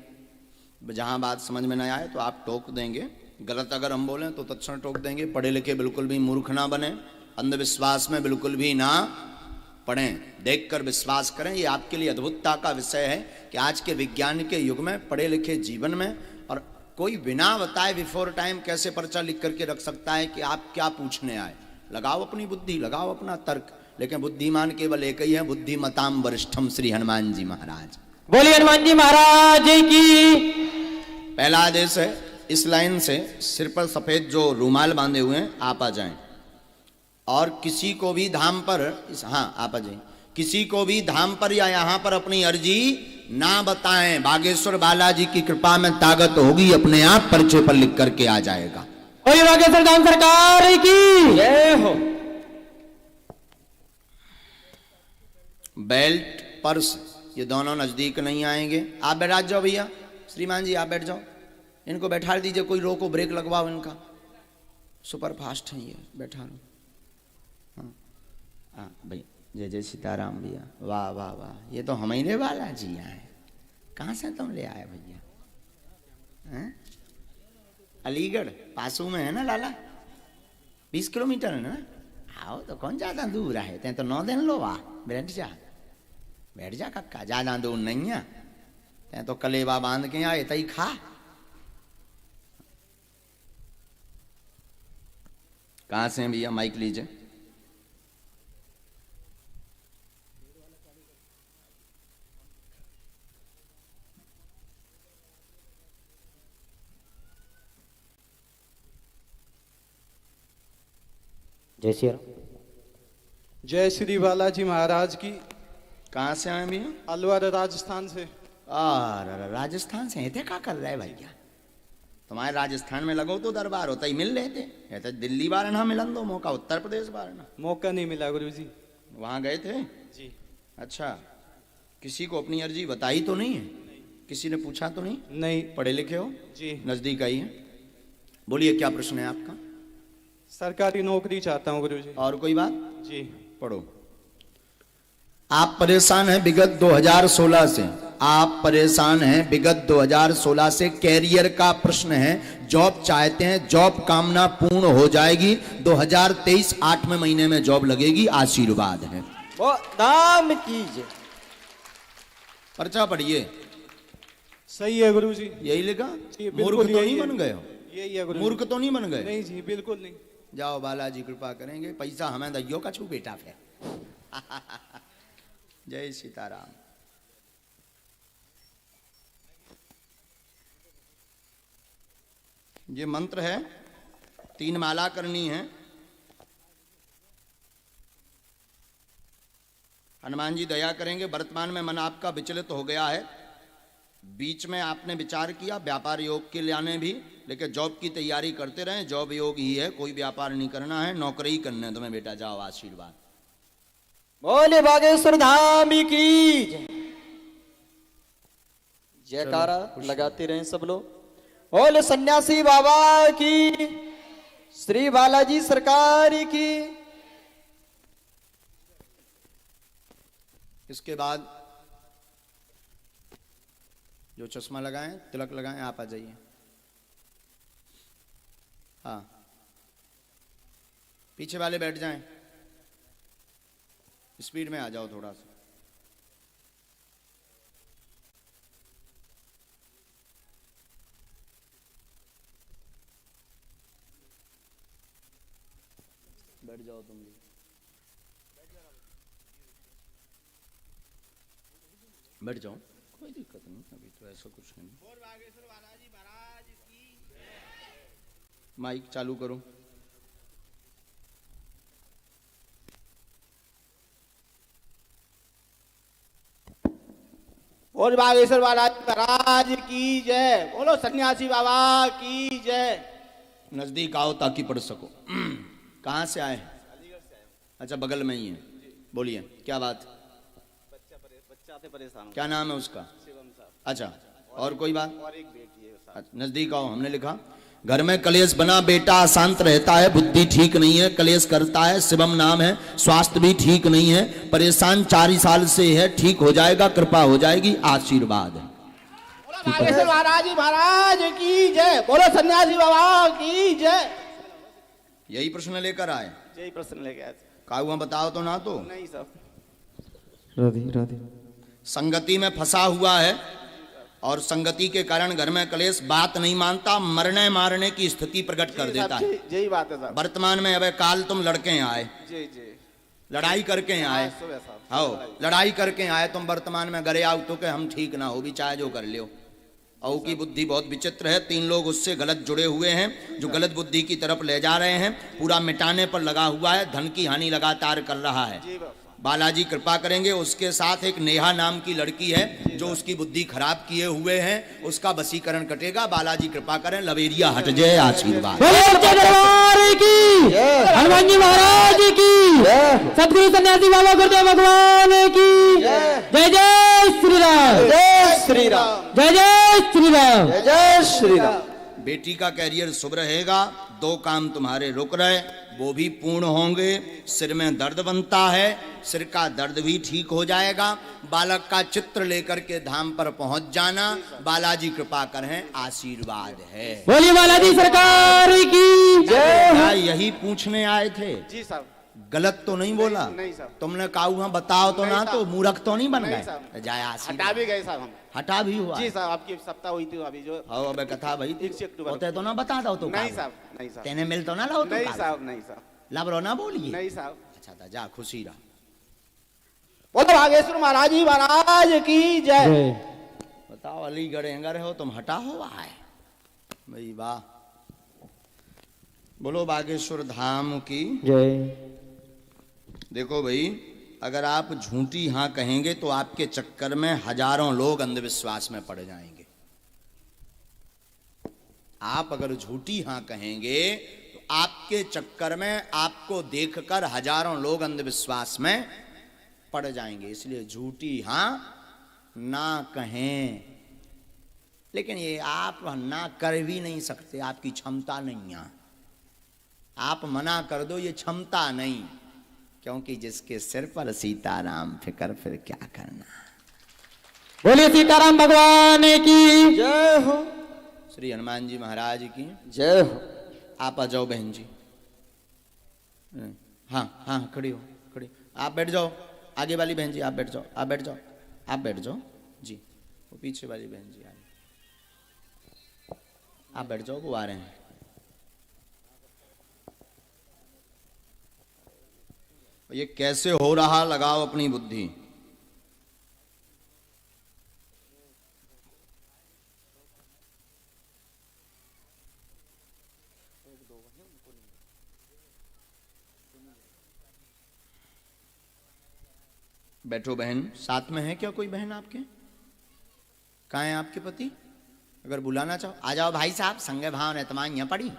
जहां बात समझ में ना आए तो आप टोक देंगे, गलत अगर हम बोलें तो तत्क्षण टोक देंगे। पढ़े लिखे बिल्कुल भी मूर्ख ना बने, अंधविश्वास में बिल्कुल भी ना पढ़ें, देखकर विश्वास करें। ये आपके लिए अद्भुतता का विषय है कि आज के विज्ञान के युग में, पढ़े लिखे जीवन में, और कोई बिना बताए बिफोर टाइम कैसे पर्चा लिख करके रख सकता है कि आप क्या पूछने आए। लगाओ अपनी बुद्धि, लगाओ अपना तर्क, लेकिन बुद्धिमान केवल एक ही है, बुद्धिमताम वरिष्ठम श्री हनुमान जी महाराज। बोलिए हनुमान जी महाराज की। पहला आदेश है, इस लाइन से सिर पर सफेद जो रूमाल बांधे हुए हैं आप आ जाएं, और किसी को भी धाम पर, हाँ आप आ जाएं, किसी को भी धाम पर या यहाँ पर अपनी अर्जी ना बताएं। बागेश्वर बालाजी की कृपा में ताकत होगी, अपने आप पर्चे पर लिख करके आ जाएगा। बोलिए बागेश्वर धाम सरकार की जय हो। बेल्ट पर्स ये दोनों नजदीक नहीं आएंगे। आप बैठ जाओ भैया, श्रीमान जी आप बैठ जाओ, इनको बैठा दीजिए, कोई रोको, ब्रेक लगवाओ इनका, सुपर फास्ट है ये, बैठा लो। हाँ हाँ भैया, जय जय सीताराम भैया। वाह वाह वाह, ये तो हमारे वाला जी आए। कहाँ से तुम ले आए भैया? हैं? अलीगढ़ पासू में है ना लाला, 20 किलोमीटर है ना। आओ तो कौन ज्यादा दूर है, ते तो 9 दिन लो। वाह, बैठ जा कक्का, ज्यादा दूर नहीं है। ते तो कलेवा बांध के आए तई खा। कहाँ से हैं भैया? माइक लीजिए। जय श्री राम। जय श्री बालाजी महाराज की। कहाँ से आए भैया? अलवर राजस्थान से। राजस्थान से थे? क्या कर रहे हैं भैया? तुम्हारे राजस्थान में लगो तो दरबार होता ही मिल रहे थे। ये तो दिल्ली बार ना मिलन दो मौका, उत्तर प्रदेश बार ना मौका नहीं मिला गुरुजी। वहाँ गए थे? जी। अच्छा, किसी को अपनी अर्जी बताई तो नहीं है? किसी ने पूछा तो नहीं? नहीं। पढ़े लिखे हो? जी। नजदीक आई है। बोलिए क्या प्रश्न है आपका? सरकारी नौकरी चाहता हूँ गुरुजी। और कोई बात? जी। पढ़ो। आप परेशान हैं विगत 2016 से, आप परेशान हैं विगत 2016 से। कैरियर का प्रश्न है, जॉब चाहते हैं, जॉब कामना पूर्ण हो जाएगी। 2023 8वें महीने में जॉब लगेगी, आशीर्वाद है। वो नाम कीजिए। पर्चा पढ़िए। सही है गुरुजी। यही लिखा? जी, बिल्कुल मूर्ख तो यही नहीं है। बन गए हो? यही है गुरुजी। मूर्ख तो नहीं बन गए? नहीं जी, बिल्कुल नहीं। जाओ, बालाजी कृपा करेंगे, पैसा हमें दैयो का छू बेटा फिर। जय सीताराम। ये मंत्र है, 3 माला करनी है। हनुमान जी दया करेंगे। वर्तमान में मन आपका विचलित हो गया है। बीच में आपने विचार किया व्यापार योग के लाने भी, लेकिन जॉब की तैयारी करते रहें। जॉब योग ही है, कोई व्यापार नहीं करना है, नौकरी ही करना है तुम्हें बेटा। जाओ, आशीर्वाद। बोले बागेश्वर धाम की जय। जयकारा लगाते रहें सब लोग। बोले सन्यासी बाबा की, श्री बालाजी सरकार की। इसके बाद जो चश्मा लगाएं, तिलक लगाएं, आप आ जाइए। हाँ, पीछे वाले बैठ जाएं। स्पीड में आ जाओ थोड़ा सा। बैठ जाओ तुम भी। बैठ जाओ, कोई दिक्कत नहीं, अभी तो ऐसा कुछ नहीं। माइक चालू करो। बोल बागेश्वर बालाजी महाराज की जय। बोलो सन्यासी बाबा की जय। नजदीक आओ ताकि पढ़ सको। कहाँ से आए? अच्छा, बगल में ही है। बोलिए क्या बात? बच्चा से परेशान। क्या नाम है उसका? शिवम साहब। अच्छा, और कोई बात? और एक बेटी है साहब। अच्छा, नजदीक आओ। हमने लिखा घर में कलेश बना, बेटा अशांत रहता है, बुद्धि ठीक नहीं है, कलेश करता है, शिवम नाम है, स्वास्थ्य भी ठीक नहीं है, परेशान 4 साल से है, ठीक हो जाएगा, कृपा हो जाएगी, आशीर्वाद है। बोलो बागेश्वर बालाजी महाराज की जय। बोलो सन्यासी बाबा की जय। यही प्रश्न लेकर आए? यही प्रश्न लेके आए। काहुआ बताओ तो ना। तो नहीं साहब। राधे राधे। संगति में फंसा हुआ है और संगति के कारण घर में कलेश, बात नहीं मानता, मरने मारने की स्थिति प्रकट कर देता है। यही बात है साहब। वर्तमान में अब काल तुम लड़के आए, जी जी। लड़ाई करके आए। सुबह साहब। हाँ, लड़ाई करके आए तुम वर्तमान में। गरे आओ तो के हम ठीक ना हो भी, चाहे जो कर लियो। औ की बुद्धि बहुत विचित्र है। 3 लोग उससे गलत जुड़े हुए हैं, जो गलत बुद्धि की तरफ ले जा रहे हैं। पूरा मिटाने पर लगा हुआ है, धन की हानि लगातार कर रहा है। जी बाबा। बालाजी कृपा करेंगे। उसके साथ एक नेहा नाम की लड़की है, जो उसकी बुद्धि खराब किए हुए हैं, उसका वशीकरण कटेगा। बालाजी कृपा करें, लवेरिया हट जाए, आशीर्वाद। बोले सच्चे दरबार की, हनुमान जी महाराज की, सतगुरु सन्यासी बाबा गुरुदेव भगवान की जय। जय श्री राम। जय श्री राम। जय जय श्री राम। जय श्री राम। बेटी का कैरियर शुभ रहेगा। 2 काम तुम्हारे रुक रहे, वो भी पूर्ण होंगे। सिर में दर्द बनता है, सिर का दर्द भी ठीक हो जाएगा। बालक का चित्र लेकर के धाम पर पहुंच जाना। बालाजी कृपा करें, आशीर्वाद है। बोलिए बालाजी सरकार की जय। क्या यही पूछने आए थे? जी साहब। गलत तो नहीं बोला? नहीं साहब। तुमने कहा बताओ तो ना, तो मूर्ख तो नहीं बन नहीं गए? साहब। जाए हटा आशीर्वाद। भी गए साहब हम। हटा भी हुआ? जी साहब, आपकी सप्ताह हुई थी अभी जो। हाँ, अब कथा भाई 1 अक्टूबर होते तो ना बता दो तो। नहीं साहब। नहीं साहब। तेने मिल तो ना लो तो नहीं साहब। नहीं साहब। लबरो ना बोलिए। नहीं साहब। अच्छा था, जा खुशी रहा। बोलो बागेश्वर महाराज जी महाराज की जय। बताओ अलीगढ़ एंगर हो तुम, हटा हुआ है भाई। वाह, बोलो बागेश्वर धाम की। जय। देखो भाई, अगर आप झूठी हाँ कहेंगे तो आपके चक्कर में हजारों लोग अंधविश्वास में पड़ जाएंगे। आप अगर झूठी हाँ कहेंगे तो आपके चक्कर में आपको देखकर हजारों लोग अंधविश्वास में पड़ जाएंगे। इसलिए झूठी हाँ ना कहें। लेकिन ये आप ना कर भी नहीं सकते, आपकी क्षमता नहीं है। आप मना कर दो, ये क्षमता नहीं, क्योंकि जिसके सिर पर सीताराम फिकर फिर क्या करना। बोलिए सीताराम भगवान की जय हो। श्री हनुमान जी महाराज की जय हो। आप आ जाओ बहन जी। हाँ हाँ खड़ी हो, खड़ी। आप बैठ जाओ, आगे वाली बहन जी आप बैठ जाओ, आप बैठ जाओ, आप बैठ जाओ जी। वो पीछे वाली बहन जी आप बैठ जाओ, वो आ रहे हैं। ये कैसे हो रहा, लगाओ अपनी बुद्धि। बैठो बहन। साथ में है क्या कोई बहन आपके? कहाँ है आपके पति? अगर बुलाना चाहो आ जाओ भाई साहब, संगे भाव ने तमाम यहाँ पड़ी।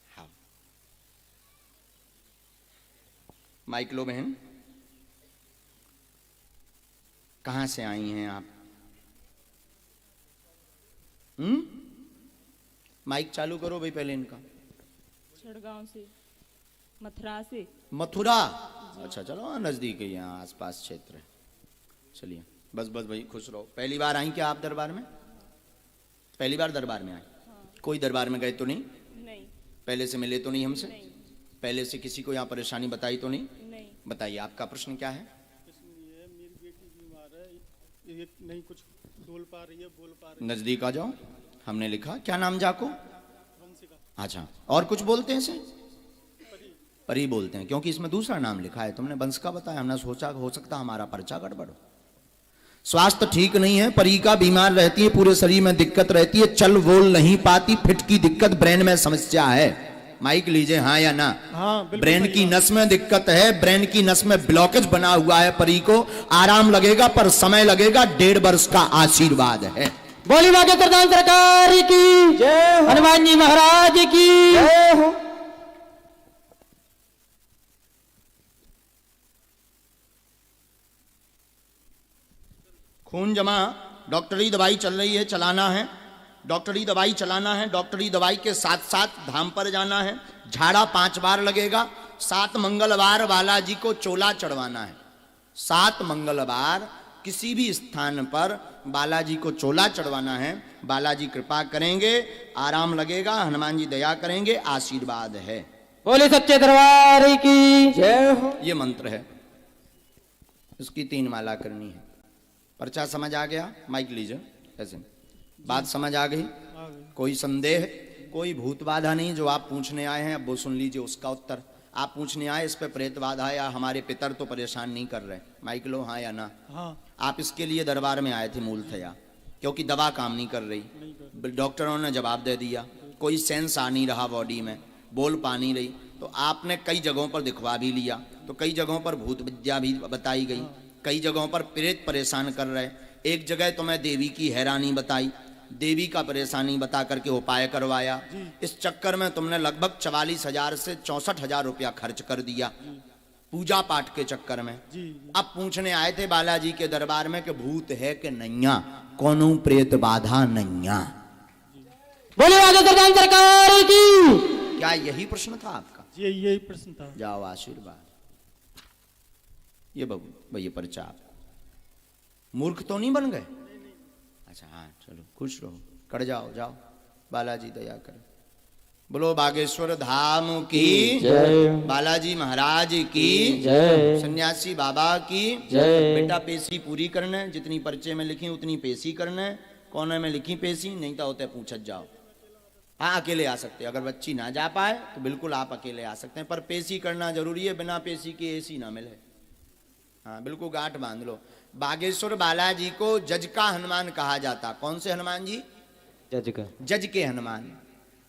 हाँ माइक लो बहन। कहाँ से आई हैं आप? माइक चालू करो भाई पहले इनका। छड़गांव से, मथुरा से। मथुरा? अच्छा चलो नजदीक है, यहाँ आसपास क्षेत्र है। चलिए बस बस भाई खुश रहो। पहली बार आई क्या आप दरबार में? पहली बार दरबार में आए? हाँ। कोई दरबार में गए तो नहीं? नहीं। पहले से मिले तो नहीं हमसे? नहीं। पहले से किसी को यहाँ परेशानी बताई तो नहीं? नहीं। बताइए आपका प्रश्न क्या है? मेरी बेटी बीमार है, ये नहीं कुछ बोल पा रही है, बोल पा रही नजदीक आ जाओ। हमने लिखा क्या नाम जाको? वंशिका। अच्छा, और कुछ बोलते हैं इसे? परी बोलते हैं, क्योंकि इसमें दूसरा नाम लिखा है। तुमने वंश का बताया, हमने सोचा हो सकता हमारा पर्चा गड़बड़ हो। स्वास्थ्य ठीक नहीं है, परी का बीमार रहती है, पूरे शरीर में दिक्कत रहती है, चल बोल नहीं पाती, फिट की दिक्कत, ब्रेन में समस्या है। माइक लीजिए हाँ या ना? हाँ, ब्रेन की नस में दिक्कत है, ब्रेन की नस में ब्लॉकेज बना हुआ है। परी को आराम लगेगा पर समय लगेगा, 1.5 वर्ष का आशीर्वाद है। बोली बागेश्वर धाम सरकार की जय हो। हनुमान जी महाराज की जय हो। खून जमा, डॉक्टरी दवाई चल रही है, चलाना है। डॉक्टरी दवाई चलाना है। डॉक्टरी दवाई के साथ साथ धाम पर जाना है। झाड़ा 5 बार लगेगा। 7 मंगलवार बालाजी को चोला चढ़वाना है। 7 मंगलवार किसी भी स्थान पर बालाजी को चोला चढ़वाना है। बालाजी कृपा करेंगे, आराम लगेगा, हनुमान जी दया करेंगे, आशीर्वाद है। बोले सच्चे दरबार की जय हो। ये मंत्र है, इसकी 3 माला करनी है। पर्चा समझ आ गया? माइक लीजिए ऐसे। बात समझ आ गई? कोई संदेह, कोई भूत बाधा नहीं। जो आप पूछने आए हैं अब वो सुन लीजिए उसका उत्तर। आप पूछने आए इस पे प्रेत बाधा या हमारे पितर तो परेशान नहीं कर रहे। माइक लो हाँ या ना? हाँ। आप इसके लिए दरबार में आए थे मूलतया, क्योंकि दवा काम नहीं कर रही। डॉक्टरों ने जवाब दे दिया, कोई सेंस आ नहीं रहा बॉडी में, बोल पा नहीं रही। तो आपने कई जगहों पर दिखवा भी लिया, तो कई जगहों पर भूत विद्या भी बताई गई, कई जगहों पर प्रेत परेशान कर रहे। एक जगह तो मैं देवी की हैरानी बताई, देवी का परेशानी बता करके उपाय करवाया। इस चक्कर में तुमने लगभग 44,000 से 64,000 रुपया खर्च कर दिया पूजा पाठ के चक्कर में। अब पूछने आए थे बालाजी के दरबार में कि भूत है कि नैया, कोनो प्रेत बाधा नैया। बोले बागेश्वर धाम सरकार की। क्या यही प्रश्न था आपका? यही प्रश्न था। जाओ आशीर्वाद। ये बबू भैया पर्चा। आप मूर्ख तो नहीं बन गए? अच्छा हाँ चलो खुश रहो, कट जाओ, जाओ बालाजी दया करे। बोलो बागेश्वर धाम की जय। बालाजी महाराज की जय। सन्यासी बाबा की जय। बेटा पेशी पूरी करने, जितनी पर्चे में लिखी उतनी पेशी करने। कोने में लिखी पेशी नहीं तो होते पूछत जाओ। हाँ अकेले आ सकते, अगर बच्ची ना जा पाए तो बिल्कुल आप अकेले आ सकते हैं, पर पेशी करना जरूरी है। बिना पेशी के एसी ना मिले। हाँ बिल्कुल गांठ बांध लो। बागेश्वर बालाजी को जज का हनुमान कहा जाता। कौन से हनुमान जी? जज का। जज के हनुमान।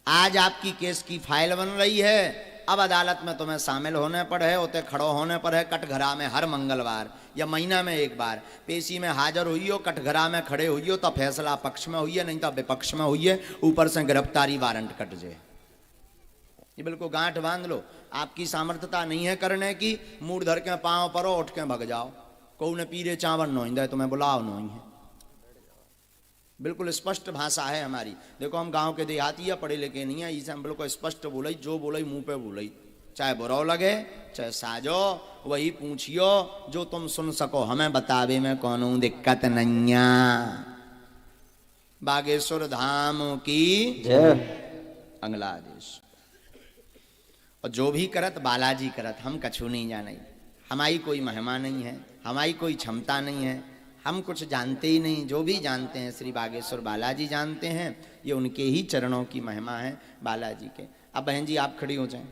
आज आपकी केस की फाइल बन रही है। अब अदालत में तुम्हें शामिल होने पर है, उते खड़ो होने पर है। कटघरा में हर मंगलवार या महीना में एक बार पेशी में हाजिर हुई हो, कटघरा में खड़े हुई हो तो फैसला पक्ष में हुई है, नहीं तो विपक्ष में हुई है। ऊपर से गिरफ्तारी वारंट कट जाए। ये बिल्कुल गांठ बांध लो। आपकी सामर्थ्यता नहीं है करने की, मूड धर के पांव परो, उठ के भग जाओ। को ने पीरे चावल नोइंदा तुम्हें बुलाओ नहीं है। बिल्कुल स्पष्ट भाषा है हमारी। देखो हम गांव के देहाती है, पढ़े लिखे नहीं है, इसे हम बिल्कुल स्पष्ट बोले, जो बोले मुंह पे बोले। चाहे बुरा लगे चाहे साजो, वही पूछियो जो तुम सुन सको, हमें बतावे में कौन दिक्कत नहीं। बागेश्वर धाम की जय। बांग्लादेश। और जो भी करत बालाजी करत, हम कछु नहीं जाने। हमारी कोई महिमा नहीं है, हमारी कोई क्षमता नहीं है, हम कुछ जानते ही नहीं। जो भी जानते हैं श्री बागेश्वर बालाजी जानते हैं। ये उनके ही चरणों की महिमा है बालाजी के। अब बहन जी आप खड़ी हो जाएं।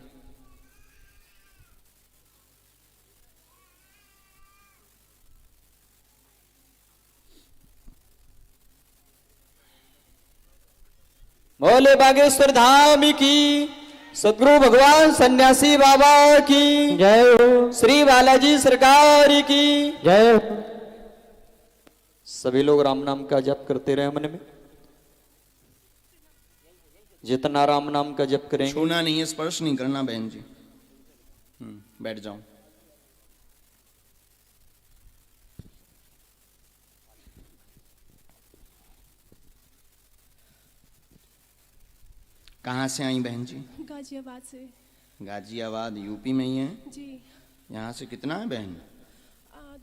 बोले बागेश्वर धाम की, सदगुरु भगवान सन्यासी बाबा की जय हो, श्री बालाजी सरकार की जय हो। सभी लोग राम नाम का जप करते रहे मन में। जितना राम नाम का जप करेंगे, छूना नहीं है, स्पर्श नहीं करना बहन जी। बैठ जाओ। कहाँ से आई बहन जी? गाजियाबाद से। गाजियाबाद यूपी में ही है। जी। यहाँ से कितना है बहन?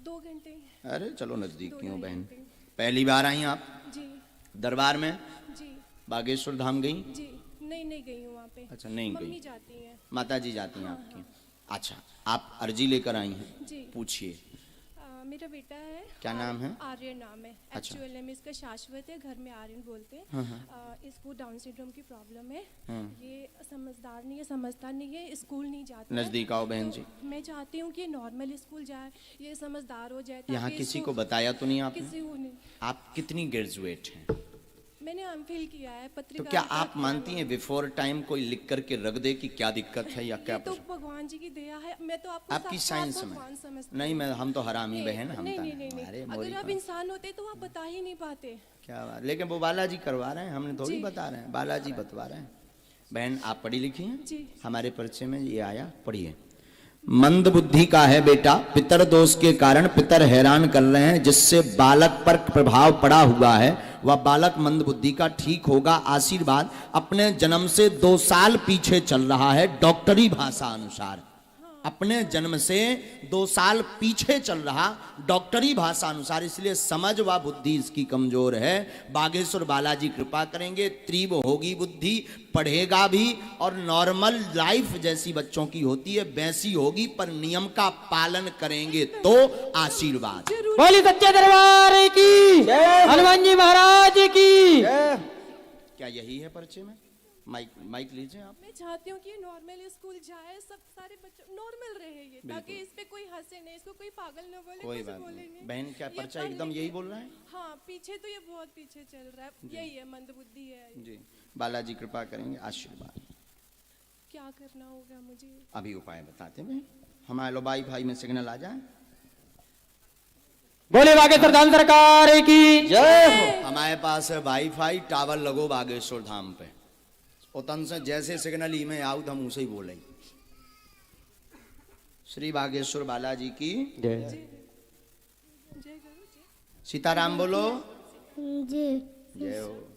2 घंटे। अरे चलो नजदीक की हो बहन। घंटे। पहली बार आई आप जी। दरबार में? जी। बागेश्वर धाम गई? जी नहीं गई हूँ वहाँ पे। अच्छा नहीं गई। मम्मी जाती हैं। माता जी जाती हैं हाँ, आपकी। अच्छा आप अर्जी लेकर आई हैं? जी। पूछिए। मेरा बेटा है। क्या नाम है? आर्यन नाम है। अच्छा। एक्चुअली में इसका शाश्वत है, घर में आर्यन बोलते हैं। इसको डाउन सिंड्रोम की प्रॉब्लम है। ये समझदार नहीं है, समझता नहीं है, स्कूल नहीं जाता। नजदीक आओ बहन जी। मैं चाहती हूँ कि नॉर्मल स्कूल जाए, ये समझदार हो जाए। यहाँ ताकि किसी इसको- को बताया तो नहीं आपने? किसी को नहीं। आप कितनी ग्रेजुएट हैं? मैंने एमफिल किया है तो पत्रकारिता। क्या आप किया मानती हैं बिफोर टाइम कोई लिख करके रख दे कि क्या दिक्कत है या क्या ये तो प्रश्न? भगवान जी की दया है। मैं तो आपको आपकी साक्षात साइंस में भगवान समझती नहीं, हूँ। मैं हम तो हरामी बहन हम नहीं, तो नहीं, नहीं, नहीं। अरे अगर मोरी आप पर। इंसान होते तो आप बता ही नहीं पाते। क्या बात। लेकिन वो बालाजी करवा रहे हैं, हमने थोड़ी जी। बता रहे हैं, बालाजी बतवा रहे हैं। बहन आप पढ़ी लिखी हैं? जी। हमारे परिचय में ये आया, पढ़िए। मंद बुद्धि का है बेटा, पितर दोष के कारण पितर हैरान कर रहे हैं, जिससे बालक पर प्रभाव पड़ा हुआ है। वह बालक मंद बुद्धि का ठीक होगा, आशीर्वाद। अपने जन्म से 2 साल पीछे चल रहा है डॉक्टरी भाषा अनुसार। अपने जन्म से 2 साल पीछे चल रहा डॉक्टरी भाषा अनुसार, इसलिए समझ व बुद्धि इसकी कमजोर है। बागेश्वर बालाजी कृपा करेंगे, तीव्र होगी बुद्धि, पढ़ेगा भी और नॉर्मल लाइफ जैसी बच्चों की होती है वैसी होगी, पर नियम का पालन करेंगे तो आशीर्वाद। बोली सच्चे दरबार की, हनुमान जी महाराज की। क्या यही है परिचय में? माइक लीजिए आप। मैं चाहती हूँ कि नॉर्मल स्कूल जाए, सब सारे बच्चे नॉर्मल रहे ये, ताकि इस पे कोई हंसे नहीं, इसको कोई पागल न बोले, कोई कुछ बात बोले नहीं नहीं। बहन, क्या ये पर्चा पढ़ एकदम लिख- यही बोल रहा है? हाँ, पीछे तो ये बहुत पीछे चल रहा है। यही है, मंद बुद्धि है। जी बालाजी कृपा करेंगे, आशीर्वाद। क्या करना होगा मुझे? अभी उपाय बताते हैं। हमारे लो वाईफाई में सिग्नल आ जाए। बोले बागेश्वर धाम सरकार की जय हो। हमारे पास है वाईफाई, टावर लगो बागेश्वर धाम पे। उतन से जैसे सिग्नल ई में आउट हम उसे ही बोले। श्री बागेश्वर बालाजी की जय। जय गुरु जी। सीताराम बोलो। जी जय हो।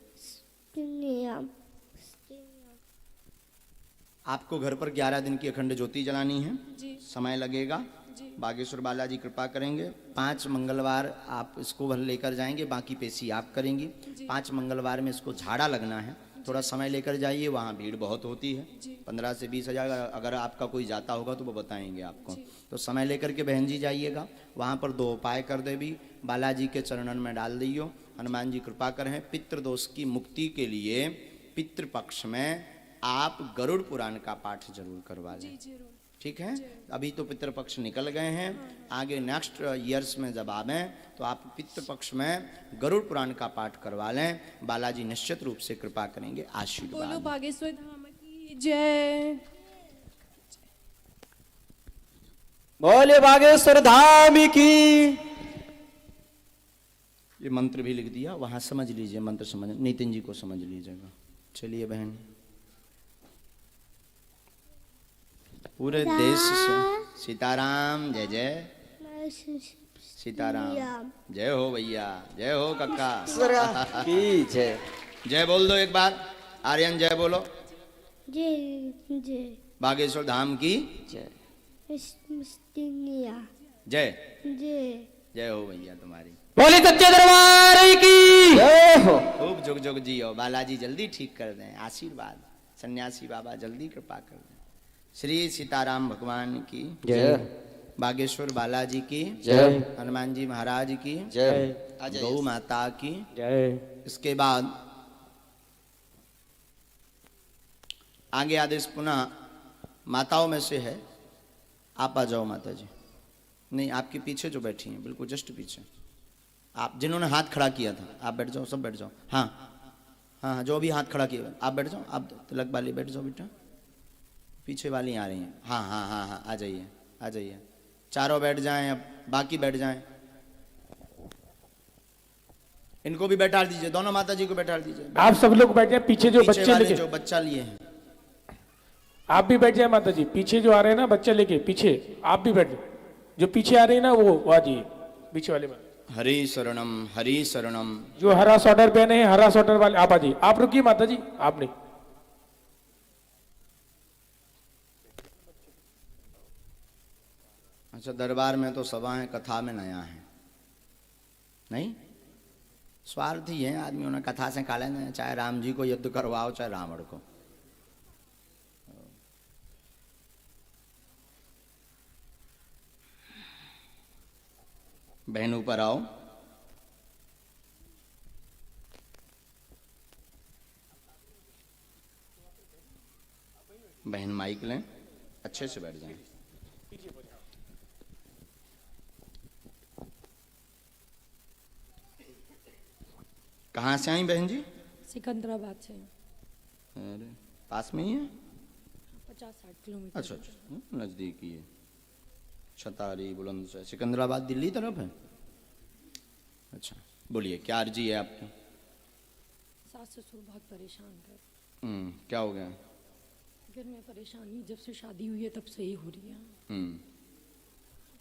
आपको घर पर 11 दिन की अखंड ज्योति जलानी है। जी। समय लगेगा। जी। बागेश्वर बालाजी कृपा करेंगे। 5 मंगलवार आप इसको भर लेकर जाएंगे, बाकी पेशी आप करेंगी। 5 मंगलवार में इसको झाड़ा लगना है, थोड़ा समय लेकर जाइए, वहाँ भीड़ बहुत होती है। 15 से 20 हजार अगर आपका कोई जाता होगा तो वो बताएंगे आपको। तो समय लेकर के बहन जी जाइएगा, वहाँ पर 2 उपाय कर दे भी, बालाजी के चरणन में डाल दियो। हनुमान जी कृपा करें। पितृदोष की मुक्ति के लिए पितृपक्ष में आप गरुड़ पुराण का पाठ जरूर करवा लें। जी जरूर। ठीक है। अभी तो पितृपक्ष निकल गए हैं, आगे नेक्स्ट ईयर्स में जब आवे तो आप पितृपक्ष में गरुड़ पुराण का पाठ करवा लें, बालाजी निश्चित रूप से कृपा करेंगे। बोलो आशीर्वाद। बागेश्वर धाम की जय। बोले बागेश्वर धाम की। ये मंत्र भी लिख दिया, वहां समझ लीजिए, मंत्र समझ, नितिन जी को समझ लीजिएगा। चलिए बहन, पूरे देश से सीताराम, जय जय सीताराम, जय हो भैया, जय हो कक्का की जय। जय बोल दो एक बार, आर्यन जय बोलो। जय जय बागेश्वर धाम की जय। जय। जय जय हो भैया तुम्हारी। बोले सच्चे दरबार की जय हो। खूब जुग जुग जियो, बालाजी जल्दी ठीक कर दें। आशीर्वाद, सन्यासी बाबा जल्दी कृपा कर दें। श्री सीताराम भगवान की जय। बागेश्वर बालाजी की जय। हनुमान जी महाराज की जय। गौ माता की जय। इसके बाद आगे आदेश पुनः माताओं में से है, आप आ जाओ माता जी। नहीं, आपके पीछे जो बैठी हैं, बिल्कुल जस्ट पीछे, आप जिन्होंने हाथ खड़ा किया था, आप बैठ जाओ, सब बैठ जाओ। हाँ हाँ, जो भी हाथ खड़ा किया आप बैठ जाओ। आप तिलक वाली बैठ जाओ बेटा, पीछे वाली आ रही हैं। हाँ हाँ हाँ हाँ, आ जाइए आ जाइए, चारों बैठ जाएं, अब बाकी बैठ जाएं। इनको भी बैठा दीजिए, दोनों माता जी को बैठा दीजिए। आप सब लोग बैठ जाए, पीछे जो पीछे बच्चे वाले लेके, जो बच्चा लिए हैं आप भी बैठ जाए माता जी। पीछे जो आ रहे हैं ना बच्चे लेके, पीछे आप भी बैठ जाए। जो पीछे आ रही है ना वो आ जाइए पीछे वाले में। हरि शरणम हरि शरणम। जो हरा स्वेटर पहने हैं, हरा स्वेटर वाले आप आ जाइए। आप रुकिए माता जी, आप नहीं। अच्छा, दरबार में तो सभाएं, कथा में नया है नहीं, स्वार्थी है आदमी, उन्हें कथा से काले नहीं, चाहे राम जी को युद्ध करवाओ चाहे रावण को। बहन ऊपर आओ। बहन माइक लें, अच्छे से बैठ जाएं। कहाँ से आई बहन जी? सिकंदराबाद से। अरे पास में ही है? 50-60 किलोमीटर। अच्छा अच्छा, नजदीक ही है। छतारी बुलंदशहर, सिकंदराबाद दिल्ली तरफ है। अच्छा, बोलिए क्या अर्जी है आपकी? सास ससुर बहुत परेशान कर। क्या हो गया? घर में परेशानी जब से शादी हुई है तब से ही हो रही है।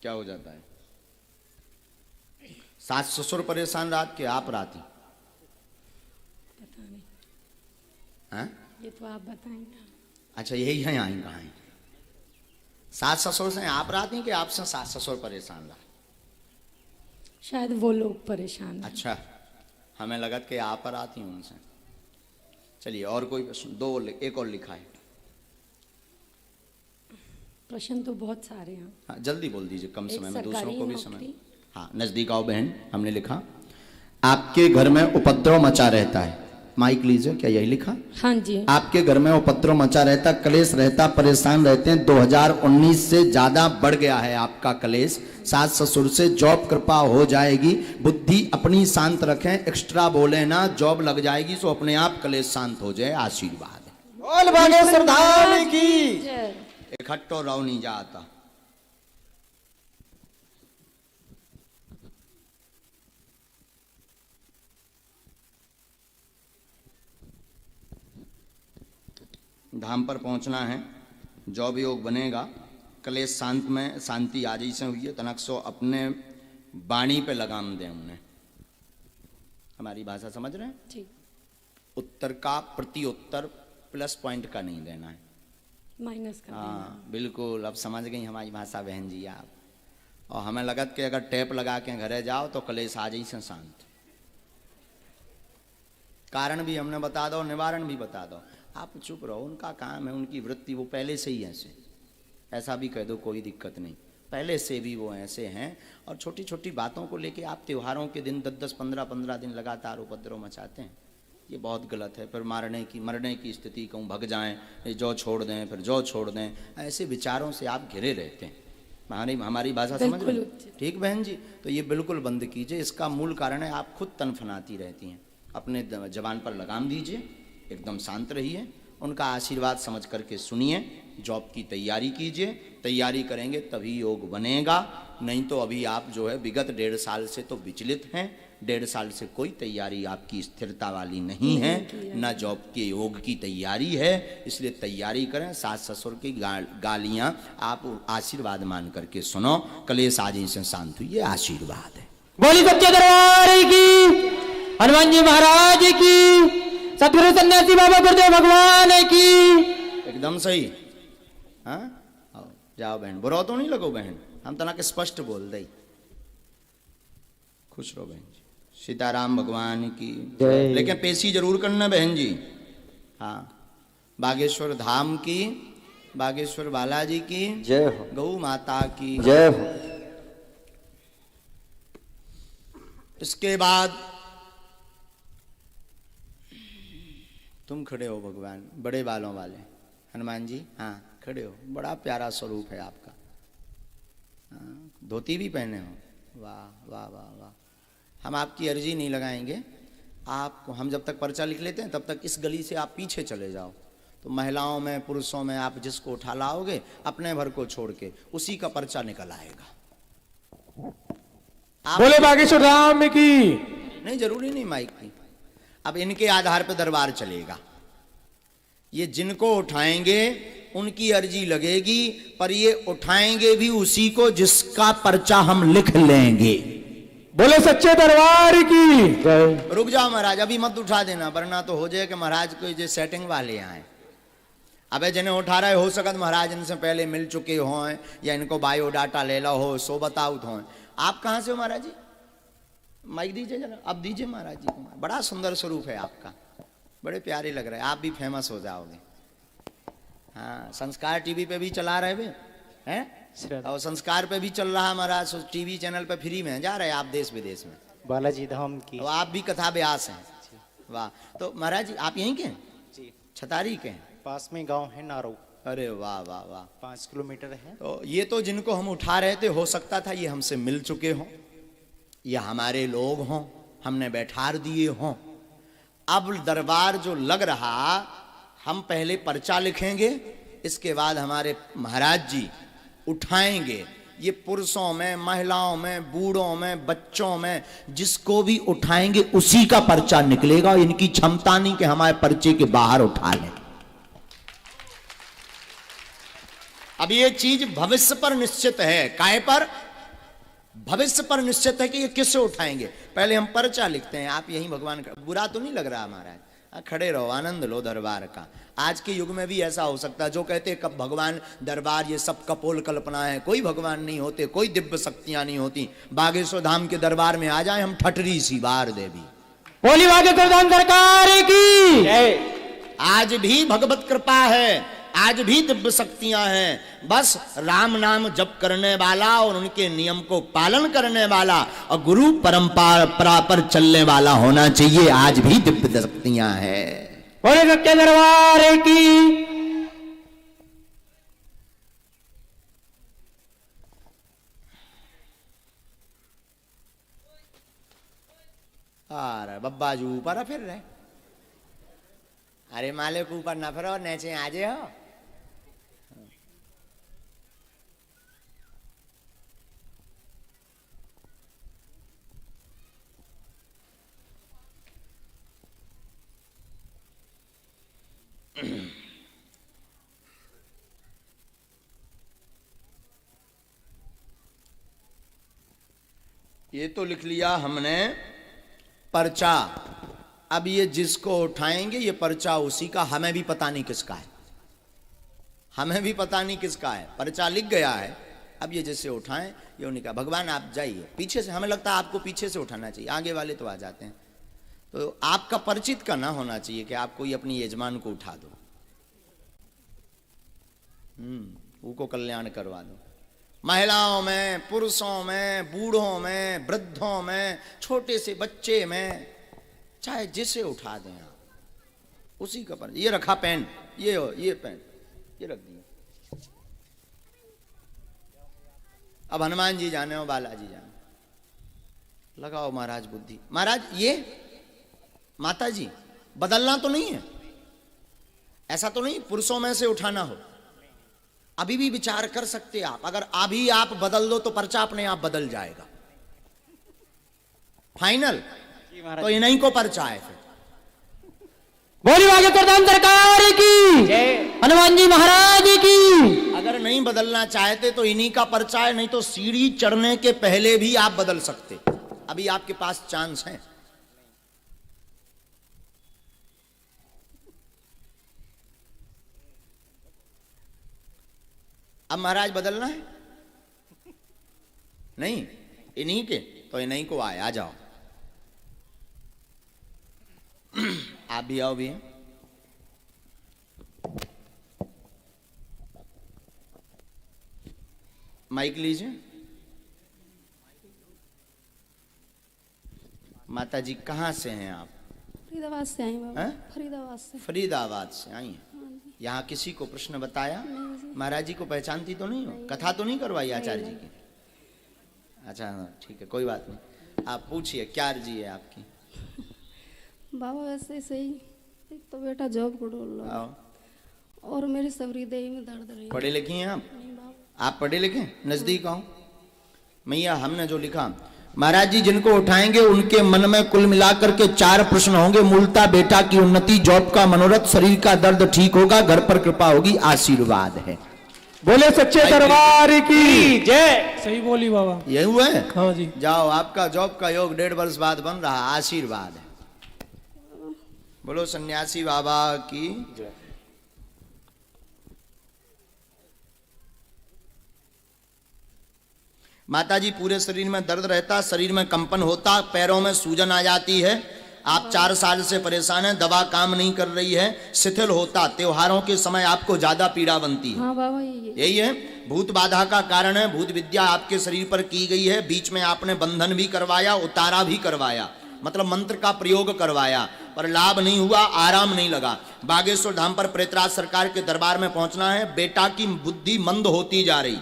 क्या हो जाता है? सास ससुर परेशान रात के, आप रात ही? पता नहीं। हाँ? ये तो आप बताएंगे। अच्छा, यही है यहाँ कहाँ है? सास ससुर से आप रात ही कि आपसे सास ससुर परेशान रहा? शायद वो लोग परेशान हैं। अच्छा, हमें लगा कि आप पर आती हूँ उनसे। चलिए, और कोई प्रश्न? एक और लिखा है। प्रश्न तो बहुत सारे हैं। हाँ, जल्दी बोल दीजिए, कम समय में दूसरों सरकारी को भी नौकरी। समय। हाँ, नजदीक आओ बहन। हमने लिखा आपके घर में उपद्रव मचा रहता है। माइक लीजिए, क्या यही लिखा? हाँ जी। आपके घर में उपद्रव मचा रहता, कलेश रहता, परेशान रहते हैं। 2019 से ज्यादा बढ़ गया है आपका कलेश। सास ससुर से जॉब कृपा हो जाएगी। बुद्धि अपनी शांत रखें, एक्स्ट्रा बोले ना, जॉब लग जाएगी तो अपने आप कलेश शांत हो जाए। आशीर्वाद। बोल बागेश्वर धाम की। इकट्ठो रहो नहीं जाता। धाम पर पहुंचना है, जॉब योग बनेगा, कलेश शांत में शांति आज ही से हुई है। तनक सो अपने वाणी पे लगाम दें उन्हें। हमारी भाषा समझ रहे हैं? ठीक। उत्तर का प्रति उत्तर प्लस पॉइंट का नहीं देना है, माइनस का। हाँ बिल्कुल, अब समझ गई हमारी भाषा बहन जी आप। और हमें लगत कि अगर टेप लगा के घरे जाओ तो कलेश आज ही से शांत। कारण भी हमने बता दो, निवारण भी बता दो। आप चुप रहो, उनका काम है, उनकी वृत्ति, वो पहले से ही ऐसे। ऐसा भी कह दो, कोई दिक्कत नहीं, पहले से भी वो ऐसे हैं। और छोटी छोटी बातों को लेके आप त्योहारों के दिन 10-10, 15-15 दिन लगातार उपद्रव मचाते हैं। ये बहुत गलत है। फिर मरने की स्थिति, कहूँ भग जाएं, ये जौ छोड़ दें, फिर जौ छोड़ दें, ऐसे विचारों से आप घिरे रहते हैं। हमारी भाषा समझ रहे हैं? ठीक बहन जी, तो ये बिल्कुल बंद कीजिए। इसका मूल कारण है आप खुद तनफनाती रहती हैं। अपने जबान पर लगाम दीजिए, एकदम शांत रहिए, उनका आशीर्वाद समझ करके सुनिए, जॉब की तैयारी कीजिए। तैयारी करेंगे तभी योग बनेगा, नहीं तो अभी आप जो है विगत 1.5 साल से तो विचलित हैं। 1.5 साल से कोई तैयारी आपकी स्थिरता वाली नहीं है, न जॉब के योग की तैयारी है। इसलिए तैयारी करें। सास ससुर की गालियां आप आशीर्वाद मान करके सुनो। कलेश आज से शांत हुई, ये आशीर्वाद है। बोली सच्चे दरबार की, हनुमान जी महाराज की, सतगुरु सन्यासी बाबा गुरुदेव भगवान की। एकदम सही। हाँ, आओ जाओ बहन, बुरा तो नहीं लगो बहन, हम तना के स्पष्ट बोल दे। खुश रहो बहन जी, सीताराम भगवान की जय। लेकिन पेशी जरूर करना बहन जी। हाँ, बागेश्वर धाम की, बागेश्वर बालाजी की जय हो, गौ माता की जय हो। इसके बाद तुम खड़े हो भगवान, बड़े बालों वाले हनुमान जी। हाँ खड़े हो, बड़ा प्यारा स्वरूप है आपका। हाँ, धोती भी पहने हो, वाह वाह वाह वाह। हम आपकी अर्जी नहीं लगाएंगे, आपको हम जब तक पर्चा लिख लेते हैं तब तक इस गली से आप पीछे चले जाओ, तो महिलाओं में पुरुषों में आप जिसको उठा लाओगे अपने भर को छोड़ के उसी का पर्चा निकल आएगा। बोले बागेश्वर धाम की। नहीं जरूरी नहीं माइक की, अब इनके आधार पर दरबार चलेगा। ये जिनको उठाएंगे उनकी अर्जी लगेगी, पर ये उठाएंगे भी उसी को जिसका पर्चा हम लिख लेंगे। बोले सच्चे दरबार की। रुक जाओ महाराज, अभी मत उठा देना, वरना तो हो जाए कि महाराज कोई जो सेटिंग वाले आए। अबे जिन्हें उठा रहे हो सकत महाराज इनसे पहले मिल चुके हों या इनको बायोडाटा ले लो हो, सो बताओ हो। आप कहाँ से हो महाराज जी? माइक दीजिए जरा, अब दीजिए महाराज जी को। बड़ा सुंदर स्वरूप है आपका, बड़े प्यारे लग रहे हैं, आप भी फेमस हो जाओगे। हाँ, संस्कार टीवी पे भी चला रहे हैं, और संस्कार पे भी चल रहा है महाराज, टीवी चैनल पे फ्री में जा रहे हैं आप देश विदेश में। बालाजी धाम की। तो आप भी कथा व्यास हैं, वाह। तो महाराज जी आप यहीं के हैं? जी, छतारी के हैं? पास में गांव है नारो। अरे वाह वाह वाह, 5 किलोमीटर है। तो ये तो जिनको हम उठा रहे थे, हो सकता था ये हमसे मिल चुके हों या हमारे लोग हों, हमने बैठार दिए हों। अब दरबार जो लग रहा, हम पहले पर्चा लिखेंगे, इसके बाद हमारे महाराज जी उठाएंगे। ये पुरुषों में, महिलाओं में, बूढ़ों में, बच्चों में, जिसको भी उठाएंगे उसी का पर्चा निकलेगा। इनकी क्षमता नहीं कि हमारे पर्चे के बाहर उठा लें। अब ये चीज भविष्य पर निश्चित है। काय पर? भविष्य पर निश्चित है कि ये किससे उठाएंगे। पहले हम पर्चा लिखते हैं। आप यही भगवान का, बुरा तो नहीं लग रहा महाराज? खड़े रहो, आनंद लो दरबार का। आज के युग में भी ऐसा हो सकता है, जो कहते कब भगवान दरबार ये सब कपोल कल्पना है, कोई भगवान नहीं होते, कोई दिव्य शक्तियां नहीं होती। बागेश्वर धाम के दरबार में आ जाए हम, ठटरी सी बार देवी। बोली बागेश्वर धाम सरकार की। आज भी भगवत कृपा है, आज भी दिव्य शक्तियां हैं। बस राम नाम जप करने वाला और उनके नियम को पालन करने वाला और गुरु परंपरा पर चलने वाला होना चाहिए। आज भी दिव्य शक्तियां हैं। बोले सच्चे दरबार की। अरे बब्बा जी ऊपर फिर रहे। अरे मालिक ऊपर ना फिरो, नीचे आ जाओ। ये तो लिख लिया हमने पर्चा। अब ये जिसको उठाएंगे ये पर्चा उसी का, हमें भी पता नहीं किसका है, हमें भी पता नहीं किसका है। पर्चा लिख गया है, अब ये जिससे उठाएं ये उन्हीं का। भगवान आप जाइए पीछे से, हमें लगता है आपको पीछे से उठाना चाहिए, आगे वाले तो आ जाते हैं। तो आपका परिचित का ना होना चाहिए कि आप कोई अपनी यजमान को उठा दो, उनको कल्याण करवा दो। महिलाओं में, पुरुषों में, बूढ़ों में, वृद्धों में, छोटे से बच्चे में, चाहे जिसे उठा दें आप। उसी का पर ये रखा पेन, ये पेन ये रख दिया। अब हनुमान जी जाने और बालाजी जाने, लगाओ महाराज बुद्धि। महाराज ये माता जी बदलना तो नहीं है, ऐसा तो नहीं पुरुषों में से उठाना हो, अभी भी विचार कर सकते आप। अगर अभी आप बदल दो तो पर्चा अपने आप बदल जाएगा। फाइनल तो इन्हीं को पर्चा है फिर। बोली बागेश्वर धाम सरकार की, हनुमान जी महाराज की। अगर नहीं बदलना चाहते तो इन्हीं का पर्चा है, नहीं तो सीढ़ी चढ़ने के पहले भी आप बदल सकते, अभी आपके पास चांस है। अब महाराज बदलना है नहीं, इन्हीं के तो इन्हीं को आए, आ जाओ। आप भी आओ भी। माइक लीजिए। माता जी कहाँ से हैं आप? फरीदाबाद से आई बाबा। हैं? फरीदाबाद से। फरीदाबाद से आई हैं। यहाँ किसी को प्रश्न बताया? महाराज जी को पहचानती तो नहीं हो? कथा तो नहीं करवाई आचार्य जी की? अच्छा हाँ ठीक है, कोई बात नहीं। आप पूछिए क्या अर्जी है आपकी? बाबा वैसे सही, एक तो बेटा जॉब को ढूंढ लो आओ। और मेरी सबरी देही में दर्द रही। पढ़े लिखी हैं आप? नहीं बाबा। आप पढ़े लिखे? नजदीक आओ। मैया हमने जो लिखा, महाराज जी जिनको उठाएंगे उनके मन में कुल मिलाकर के 4 प्रश्न होंगे। मूलता बेटा की उन्नति, जॉब का मनोरथ, शरीर का दर्द ठीक होगा, घर पर कृपा होगी, आशीर्वाद है। बोले सच्चे दरबार की जय। सही बोली बाबा। ये हुआ है? हाँ जी। जाओ, आपका जॉब का योग 1.5 वर्ष बाद बन रहा, आशीर्वाद है। बोलो सन्यासी बाबा की जय। माता जी पूरे शरीर में दर्द रहता, शरीर में कंपन होता, पैरों में सूजन आ जाती है। आप 4 साल से परेशान हैं, दवा काम नहीं कर रही है, शिथिल होता, त्योहारों के समय आपको ज्यादा पीड़ा बनती है। हाँ बाबा यही है, भूत बाधा का कारण है। भूत विद्या आपके शरीर पर की गई है, बीच में आपने बंधन भी करवाया, उतारा भी करवाया, मतलब मंत्र का प्रयोग करवाया, पर लाभ नहीं हुआ, आराम नहीं लगा। बागेश्वर धाम पर प्रेतराज सरकार के दरबार में पहुंचना है। बेटा की बुद्धि मंद होती जा रही,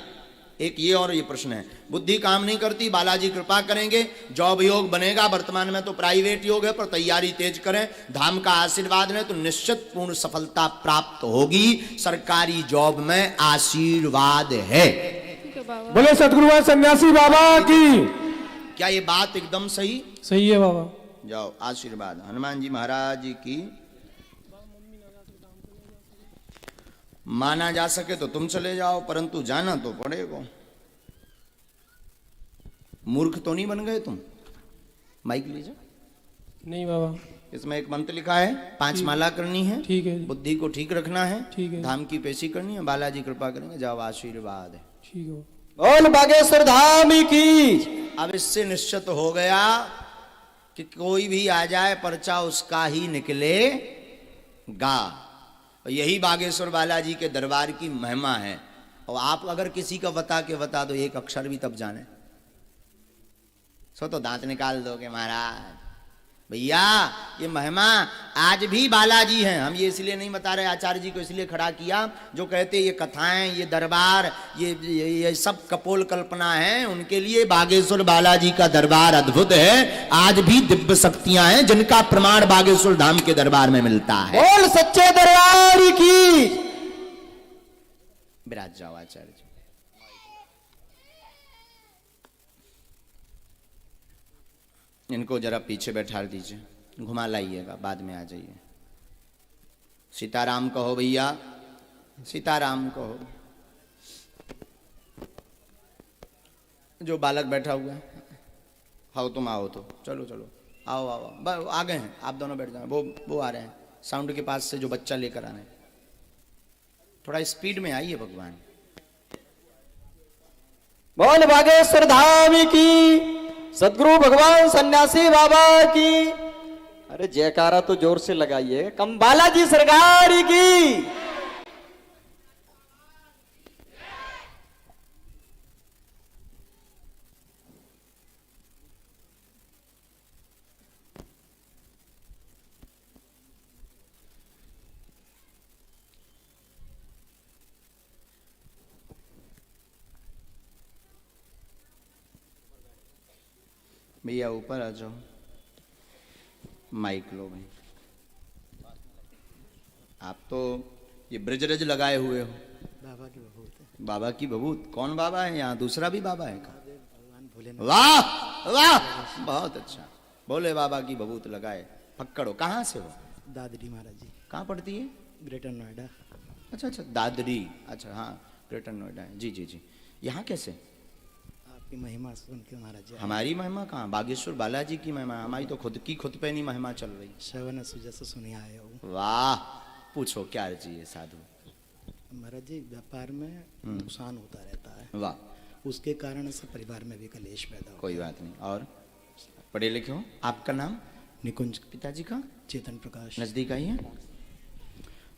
एक ये और ये प्रश्न है, बुद्धि काम नहीं करती, बालाजी कृपा करेंगे, जॉब योग बनेगा। वर्तमान में तो प्राइवेट योग है, पर तैयारी तेज करें, धाम का आशीर्वाद लें तो निश्चित पूर्ण सफलता प्राप्त होगी। सरकारी जॉब में आशीर्वाद है। बोले सदगुरुवान सन्यासी बाबा की। क्या ये बात एकदम सही? सही है बाबा। जाओ, आशीर्वाद हनुमान जी महाराज की। माना जा सके तो तुम चले जाओ, परंतु जाना तो पड़ेगा। मूर्ख तो नहीं बन गए तुम? माइक लीजिए। नहीं बाबा। इसमें एक मंत्र लिखा है, 5 माला करनी है, ठीक है। बुद्धि को ठीक रखना है, ठीक है। धाम की पेशी करनी है, बालाजी कृपा करेंगे। जाओ, आशीर्वाद है। ठीक है। बोल बागेश्वर धाम की। अब इससे निश्चित हो गया कि कोई भी आ जाए पर्चा उसका ही निकलेगा। और यही बागेश्वर बालाजी के दरबार की महिमा है। और आप अगर किसी का बता दो एक अक्षर भी तब जाने, सो तो दांत निकाल दोगे महाराज। भैया ये महिमा आज भी बालाजी हैं। हम ये इसलिए नहीं बता रहे, आचार्य जी को इसलिए खड़ा किया, जो कहते ये कथाएं, ये दरबार, ये सब कपोल कल्पना है, उनके लिए बागेश्वर बालाजी का दरबार अद्भुत है। आज भी दिव्य शक्तियां हैं जिनका प्रमाण बागेश्वर धाम के दरबार में मिलता है। बोल सच्चे दरबार की। विराज जाओ आचार्य जी। इनको जरा पीछे बैठा दीजिए, घुमा लाइएगा, बाद में आ जाइए। सीताराम कहो भैया, सीताराम कहो। जो बालक बैठा हुआ है, आओ तुम आओ तो, चलो चलो आओ आओ आओ, आ गए हैं, आप दोनों बैठ जाओ। वो आ रहे हैं साउंड के पास से, जो बच्चा लेकर आ रहे हैं। थोड़ा स्पीड में आइए भगवान। बोल बागेश्वर धाम की, सदगुरु भगवान सन्यासी बाबा की। अरे जयकारा तो जोर से लगाइए, कम बालाजी सरकार की। भैया ऊपर आ जाओ, माइक लो भाई। आप तो ये ब्रजरज लगाए हुए हो। बाबा की बहूत है। बाबा की बहूत? कौन बाबा है यहाँ? दूसरा भी बाबा है का? वाह वाह, बहुत अच्छा। बोले बाबा की बहूत लगाए, पकड़ो। कहाँ से हो? दादरी महाराज जी। कहाँ पड़ती है? ग्रेटर नोएडा। अच्छा अच्छा, दादरी। अच्छा हाँ, ग्रेटर नोएडा है। जी जी जी। यहाँ कैसे? आपकी महिमा सुन के महाराज जी। हमारी महिमा कहाँ? बागेश्वर बालाजी की महिमा। हमारी तो खुद की खुद पे नहीं महिमा चल रही। श्रवण सुजा से सुनी आए हो। वाह, पूछो क्या चाहिए साधु। महाराज जी, व्यापार में नुकसान होता रहता है। वाह, उसके कारण से परिवार में भी कलेश पैदा होता कोई बात नहीं। और पढ़े लिखे हो? आपका नाम? है। निकुंज। पिताजी का? चेतन प्रकाश। नजदीक आई है।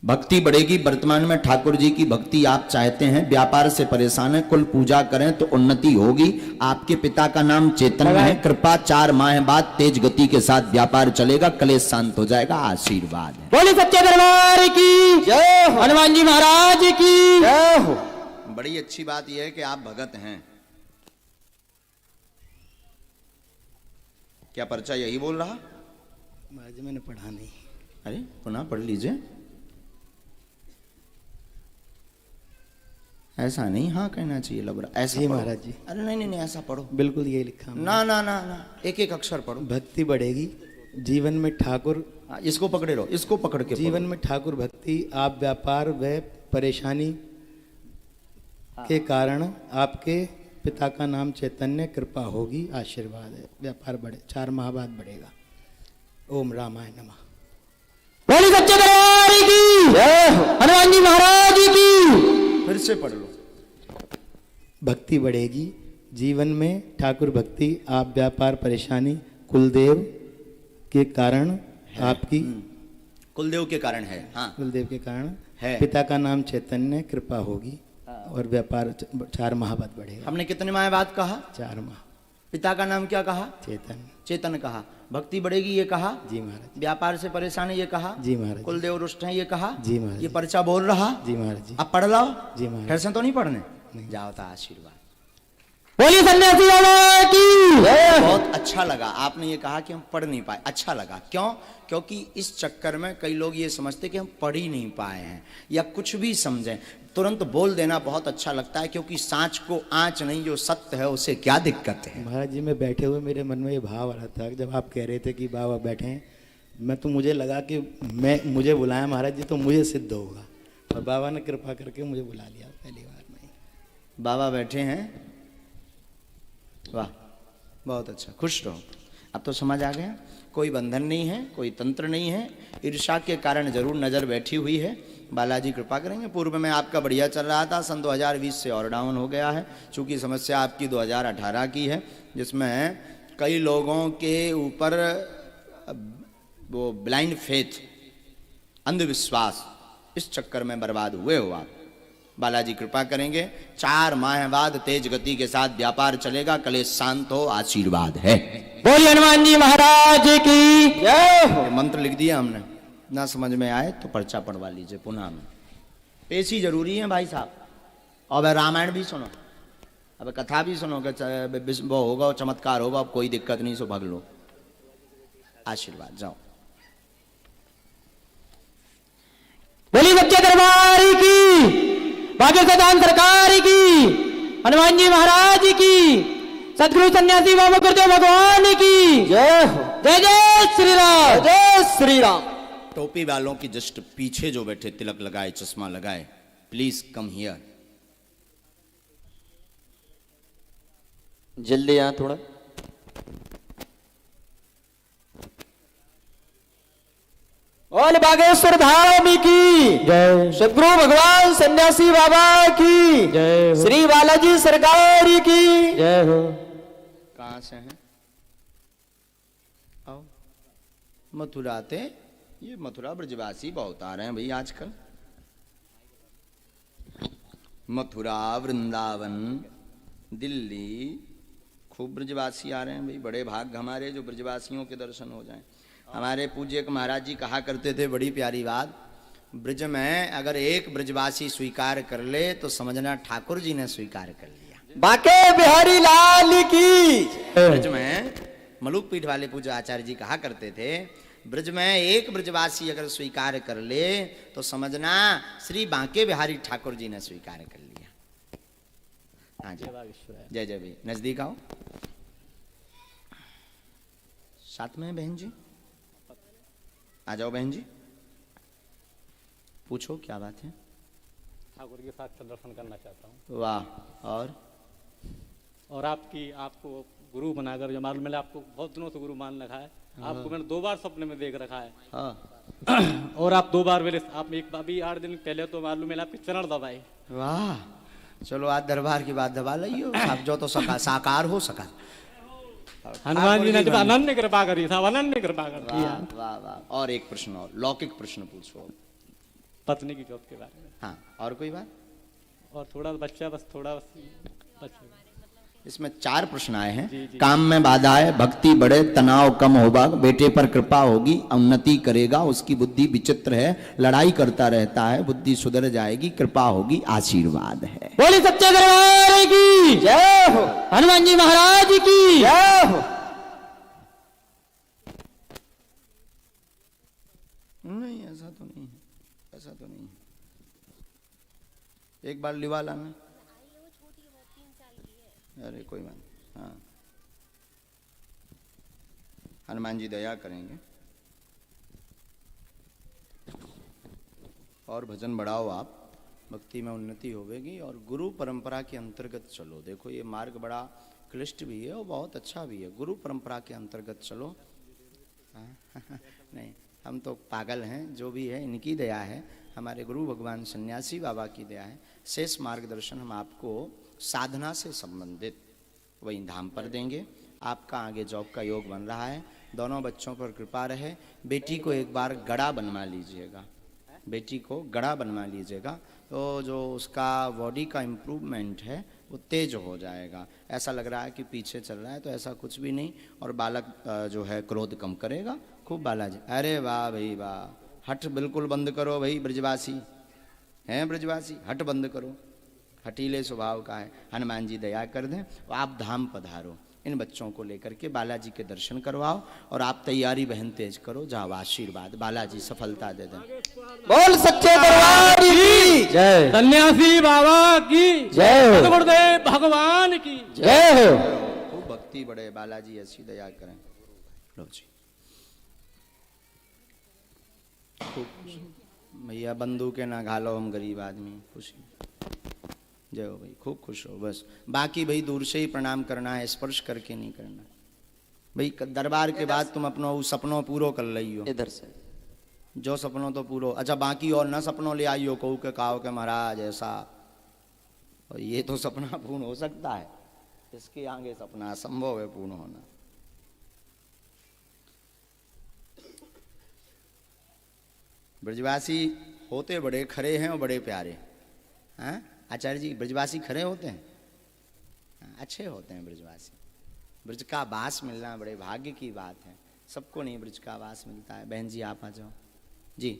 भक्ति बढ़ेगी। वर्तमान में ठाकुर जी की भक्ति आप चाहते हैं, व्यापार से परेशान है, कुल पूजा करें तो उन्नति होगी। आपके पिता का नाम चेतन है। कृपा 4 माह बाद तेज गति के साथ व्यापार चलेगा, कलेश शांत हो जाएगा। आशीर्वाद है। बोले सच्चे दरबार की जय हो, हनुमान जी महाराज की जय हो। बड़ी अच्छी बात यह है कि आप भगत हैं। क्या पर्चा यही बोल रहा? महाराज जी, मैंने पढ़ा नहीं। अरे पुनः पढ़ लीजिए। ऐसा नहीं हाँ कहना चाहिए लबरा, ऐसा जी पढ़ो। महाराज जी। अरे नहीं नहीं नहीं, ऐसा पढ़ो। बिल्कुल ये लिखा है। ना ना ना ना, एक एक अक्षर पढ़ो। भक्ति बढ़ेगी, जीवन में ठाकुर। इसको पकड़े रहो, इसको पकड़ के जीवन पढ़ो। में ठाकुर भक्ति, आप व्यापार व परेशानी के कारण आपके पिता का नाम चैतन्य, कृपा होगी, आशीर्वाद है। व्यापार बढ़े, 4 माह बाद बढ़ेगा। ओम रामाय नमः। बोले सच्चे दरबार की जय हो, हनुमान जी महाराज की फिर से पढ़ लो। भक्ति बढ़ेगी, जीवन में ठाकुर भक्ति, आप व्यापार परेशानी, कुलदेव के कारण आपकी, कुलदेव के कारण है। हाँ, कुलदेव के कारण है। पिता का नाम चैतन्य, कृपा होगी और व्यापार 4 माह बाद बढ़ेगा। हमने कितने माह बाद कहा? 4 माह। पिता का नाम क्या कहा? चेतन। चेतन कहा। भक्ति बढ़ेगी ये कहा। जी महाराज। व्यापार से परेशान है ये कहा। जी महाराज। कुलदेव रुष्ट है ये कहा। जी महाराज। ये पर्चा बोल रहा। जी महाराज जी। अब पढ़ लाओ। जी महाराज। फिर से तो नहीं पढ़ने? जाओ तो आशीर्वाद। बोली सन्यासी बाबा की बहुत अच्छा लगा आपने ये कहा कि हम पढ़ नहीं पाए। अच्छा लगा। क्यों? क्योंकि इस चक्कर में कई लोग ये समझते कि हम पढ़ ही नहीं पाए हैं या कुछ भी समझें। तुरंत बोल देना बहुत अच्छा लगता है, क्योंकि सांच को आंच नहीं, जो सत्य है उसे क्या दिक्कत है। महाराज जी, मैं बैठे हुए मेरे मन में ये भाव आ रहा था जब आप कह रहे थे कि बाबा बैठे हैं, मैं तो मुझे लगा कि मुझे बुलाया महाराज जी तो मुझे सिद्ध होगा, और बाबा ने कृपा करके मुझे बुला लिया पहली बार में। बाबा बैठे हैं। वाह, बहुत अच्छा। खुश रहो। अब तो समझ आ गया, कोई बंधन नहीं है, कोई तंत्र नहीं है। ईर्ष्या के कारण जरूर नजर बैठी हुई है। बालाजी कृपा करेंगे। पूर्व में आपका बढ़िया चल रहा था, सन 2020 से और डाउन हो गया है, चूंकि समस्या आपकी 2018 की है, जिसमें कई लोगों के ऊपर वो ब्लाइंड फेथ, अंधविश्वास, इस चक्कर में बर्बाद हुए हो आप। बालाजी कृपा करेंगे। 4 माह बाद तेज गति के साथ व्यापार चलेगा, कलेश शांत हो, आशीर्वाद है। बोली हनुमान जी महाराज की जय हो। ये मंत्र लिख दिया हमने, ना समझ में आए तो पर्चा पढ़वा लीजिए पुनः में। पेशी जरूरी है भाई साहब। और रामायण भी सुनो, अब कथा भी सुनो कि वो होगा, चमत्कार होगा, अब कोई दिक्कत नहीं, सो भाग लो। आशीर्वाद। जाओ। बोली सच्चे दरबार की बागेश्वर धाम सरकार की हनुमान जी महाराज की सदगुरु सन्यासी बाबा गुरुदेव भगवान की जय हो, जय जय श्री राम। जय श्री राम। टोपी वालों की जस्ट पीछे जो बैठे, तिलक लगाए, चश्मा लगाए, प्लीज कम हियर। जल्दी यहाँ थोड़ा। और बागेश्वर धाम की जय, सदगुरु भगवान सन्यासी बाबा की जय हो, श्री बालाजी सरकार की जय हो। कहाँ से हैं? आओ। मथुरा थे। ये मथुरा ब्रजवासी बहुत आ रहे हैं भाई आजकल। मथुरा, वृंदावन, दिल्ली, खूब ब्रजवासी आ रहे हैं भाई। बड़े भाग हमारे जो ब्रजवासियों के दर्शन हो जाएं। हमारे पूज्य महाराज जी कहा करते थे, बड़ी प्यारी बात, ब्रज में अगर एक ब्रजवासी स्वीकार कर ले तो समझना ठाकुर जी ने स्वीकार कर लिया। बाके बिहारी लाल की ब्रज में मलुक पीठ वाले पूज्य आचार्य जी कहा करते थे, ब्रज में एक ब्रजवासी अगर स्वीकार कर ले तो समझना श्री बांके बिहारी ठाकुर जी ने स्वीकार कर लिया। हाँ जी, जय जय भाई, नजदीक आओ, साथ में बहन जी, आ जाओ बहन जी, पूछो क्या बात है। ठाकुर के साथ दर्शन करना चाहता हूँ। वाह, और आपको गुरु बनाकर, जो मालूम मैंने आपको बहुत दिनों से गुरु मान रखा है, आपको मैंने 2 बार सपने में देख रखा है। हाँ। और आप 2 बार मेरे, आप एक अभी 8 दिन पहले तो मालूम मैंने आपके चरण दबाए। वाह, चलो आज दरबार की बात दबा लियो, आप जो तो साकार हो सका। हनुमान जी ने जब अनन्य कृपा करी था, अनन्य कृपा कर दिया। वाह वाह, और एक प्रश्न और, लौकिक प्रश्न पूछो पत्नी की जोत के बारे में। हाँ, और कोई बात? और थोड़ा बच्चा, बस थोड़ा बच्चा। इसमें 4 प्रश्न आए हैं। जी। काम में बाधाएं, भक्ति बढ़े, तनाव कम होगा, बेटे पर कृपा होगी, उन्नति करेगा, उसकी बुद्धि विचित्र है, लड़ाई करता रहता है, बुद्धि सुधर जाएगी, कृपा होगी, आशीर्वाद है। बोली सच्चे दरबार की जय हो, हनुमान जी महाराज की जय हो। नहीं, ऐसा तो नहीं है, ऐसा तो नहीं है। एक बार लिवा लाना। अरे कोई बात नहीं। हाँ, हनुमान जी दया करेंगे। और भजन बढ़ाओ आप, भक्ति में उन्नति होगी, और गुरु परंपरा के अंतर्गत चलो। देखो ये मार्ग बड़ा क्लिष्ट भी है और बहुत अच्छा भी है। गुरु परंपरा के अंतर्गत चलो। नहीं, हम तो पागल हैं, जो भी है इनकी दया है, हमारे गुरु भगवान सन्यासी बाबा की दया है। शेष मार्गदर्शन हम आपको साधना से संबंधित वही धाम पर देंगे। आपका आगे जॉब का योग बन रहा है, दोनों बच्चों पर कृपा रहे। बेटी को एक बार गड़ा बनवा लीजिएगा, बेटी को गड़ा बनवा लीजिएगा, तो जो उसका बॉडी का इम्प्रूवमेंट है वो तेज हो जाएगा। ऐसा लग रहा है कि पीछे चल रहा है, तो ऐसा कुछ भी नहीं। और बालक जो है क्रोध कम करेगा खूब। बालाजी, अरे वाह भाई वाह, हट बिल्कुल बंद करो भाई, ब्रजवासी हैं, ब्रजवासी हट बंद करो, हटीले स्वभाव का है। हनुमान जी दया कर दें, आप धाम पधारो, इन बच्चों को लेकर के बालाजी के दर्शन करवाओ, और आप तैयारी बहन तेज करो, जाओ आशीर्वाद, बालाजी सफलता दे दें। बोल सच्चे दरबार की जय, सन्यासी बाबा की जय हो, सद्गुरुदेव भगवान की जय हो। खूब भक्ति बढ़े, बालाजी ऐसी दया करें। लो जी, भैया बंदूकें ना घालो, हम गरीब आदमी, खुशी। जय हो भाई, खूब खुश हो। बस बाकी भाई दूर से ही प्रणाम करना है, स्पर्श करके नहीं करना भाई। दरबार के बाद तुम अपनो सपनों पूरो कर लियो, इधर से जो सपनों तो पूरो। अच्छा, बाकी और ना सपनों ले आइयो, कहू के कहो के महाराज ऐसा, और ये तो सपना पूर्ण हो सकता है, इसके आगे सपना असंभव है पूर्ण होना। ब्रजवासी होते बड़े खरे हैं और बड़े प्यारे। हाँ आचार्य जी, ब्रजवासी खरे होते हैं, अच्छे होते हैं ब्रजवासी। ब्रज का वास मिलना बड़े भाग्य की बात है, सबको नहीं ब्रज का वास मिलता है। बहन जी आप आ जाओ। जी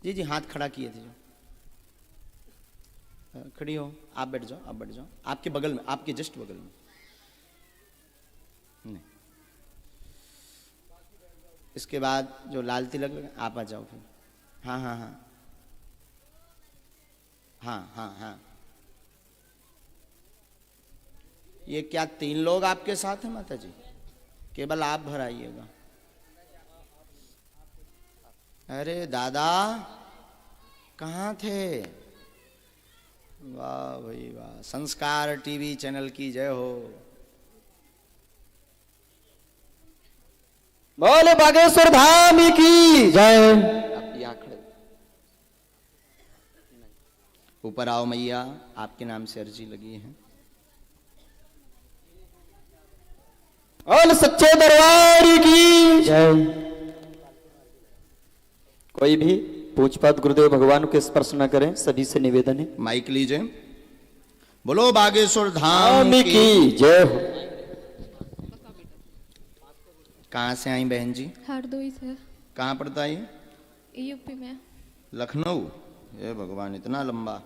जी जी, हाथ खड़ा किए थे जो, खड़ी हो, आप बैठ जाओ, आप बैठ जाओ, आपके बगल में, आपके जस्ट बगल में। नहीं, इसके बाद जो लाल तिलक लगा, आप आ जाओ फिर। हाँ हाँ हाँ हाँ हाँ हाँ। ये क्या 3 लोग आपके साथ हैं माता जी? केवल आप भर आइएगा। अरे दादा कहाँ थे? वाह भाई वाह, संस्कार टीवी चैनल की जय हो। बोले बागेश्वर धाम की जय। आप यहाँ खड़े ऊपर आओ मैया, आपके नाम से अर्जी लगी है। बोल सच्चे दरबार की जय। कोई भी पूछपात गुरुदेव भगवान को स्पर्श न करें, सभी से निवेदन है। माइक लीजिए। बोलो बागेश्वर धाम की जय हो। कहाँ से आई बहन जी? हरदोई से। कहाँ पड़ता है ये? यूपी में। लखनऊ? ये भगवान, इतना लंबा,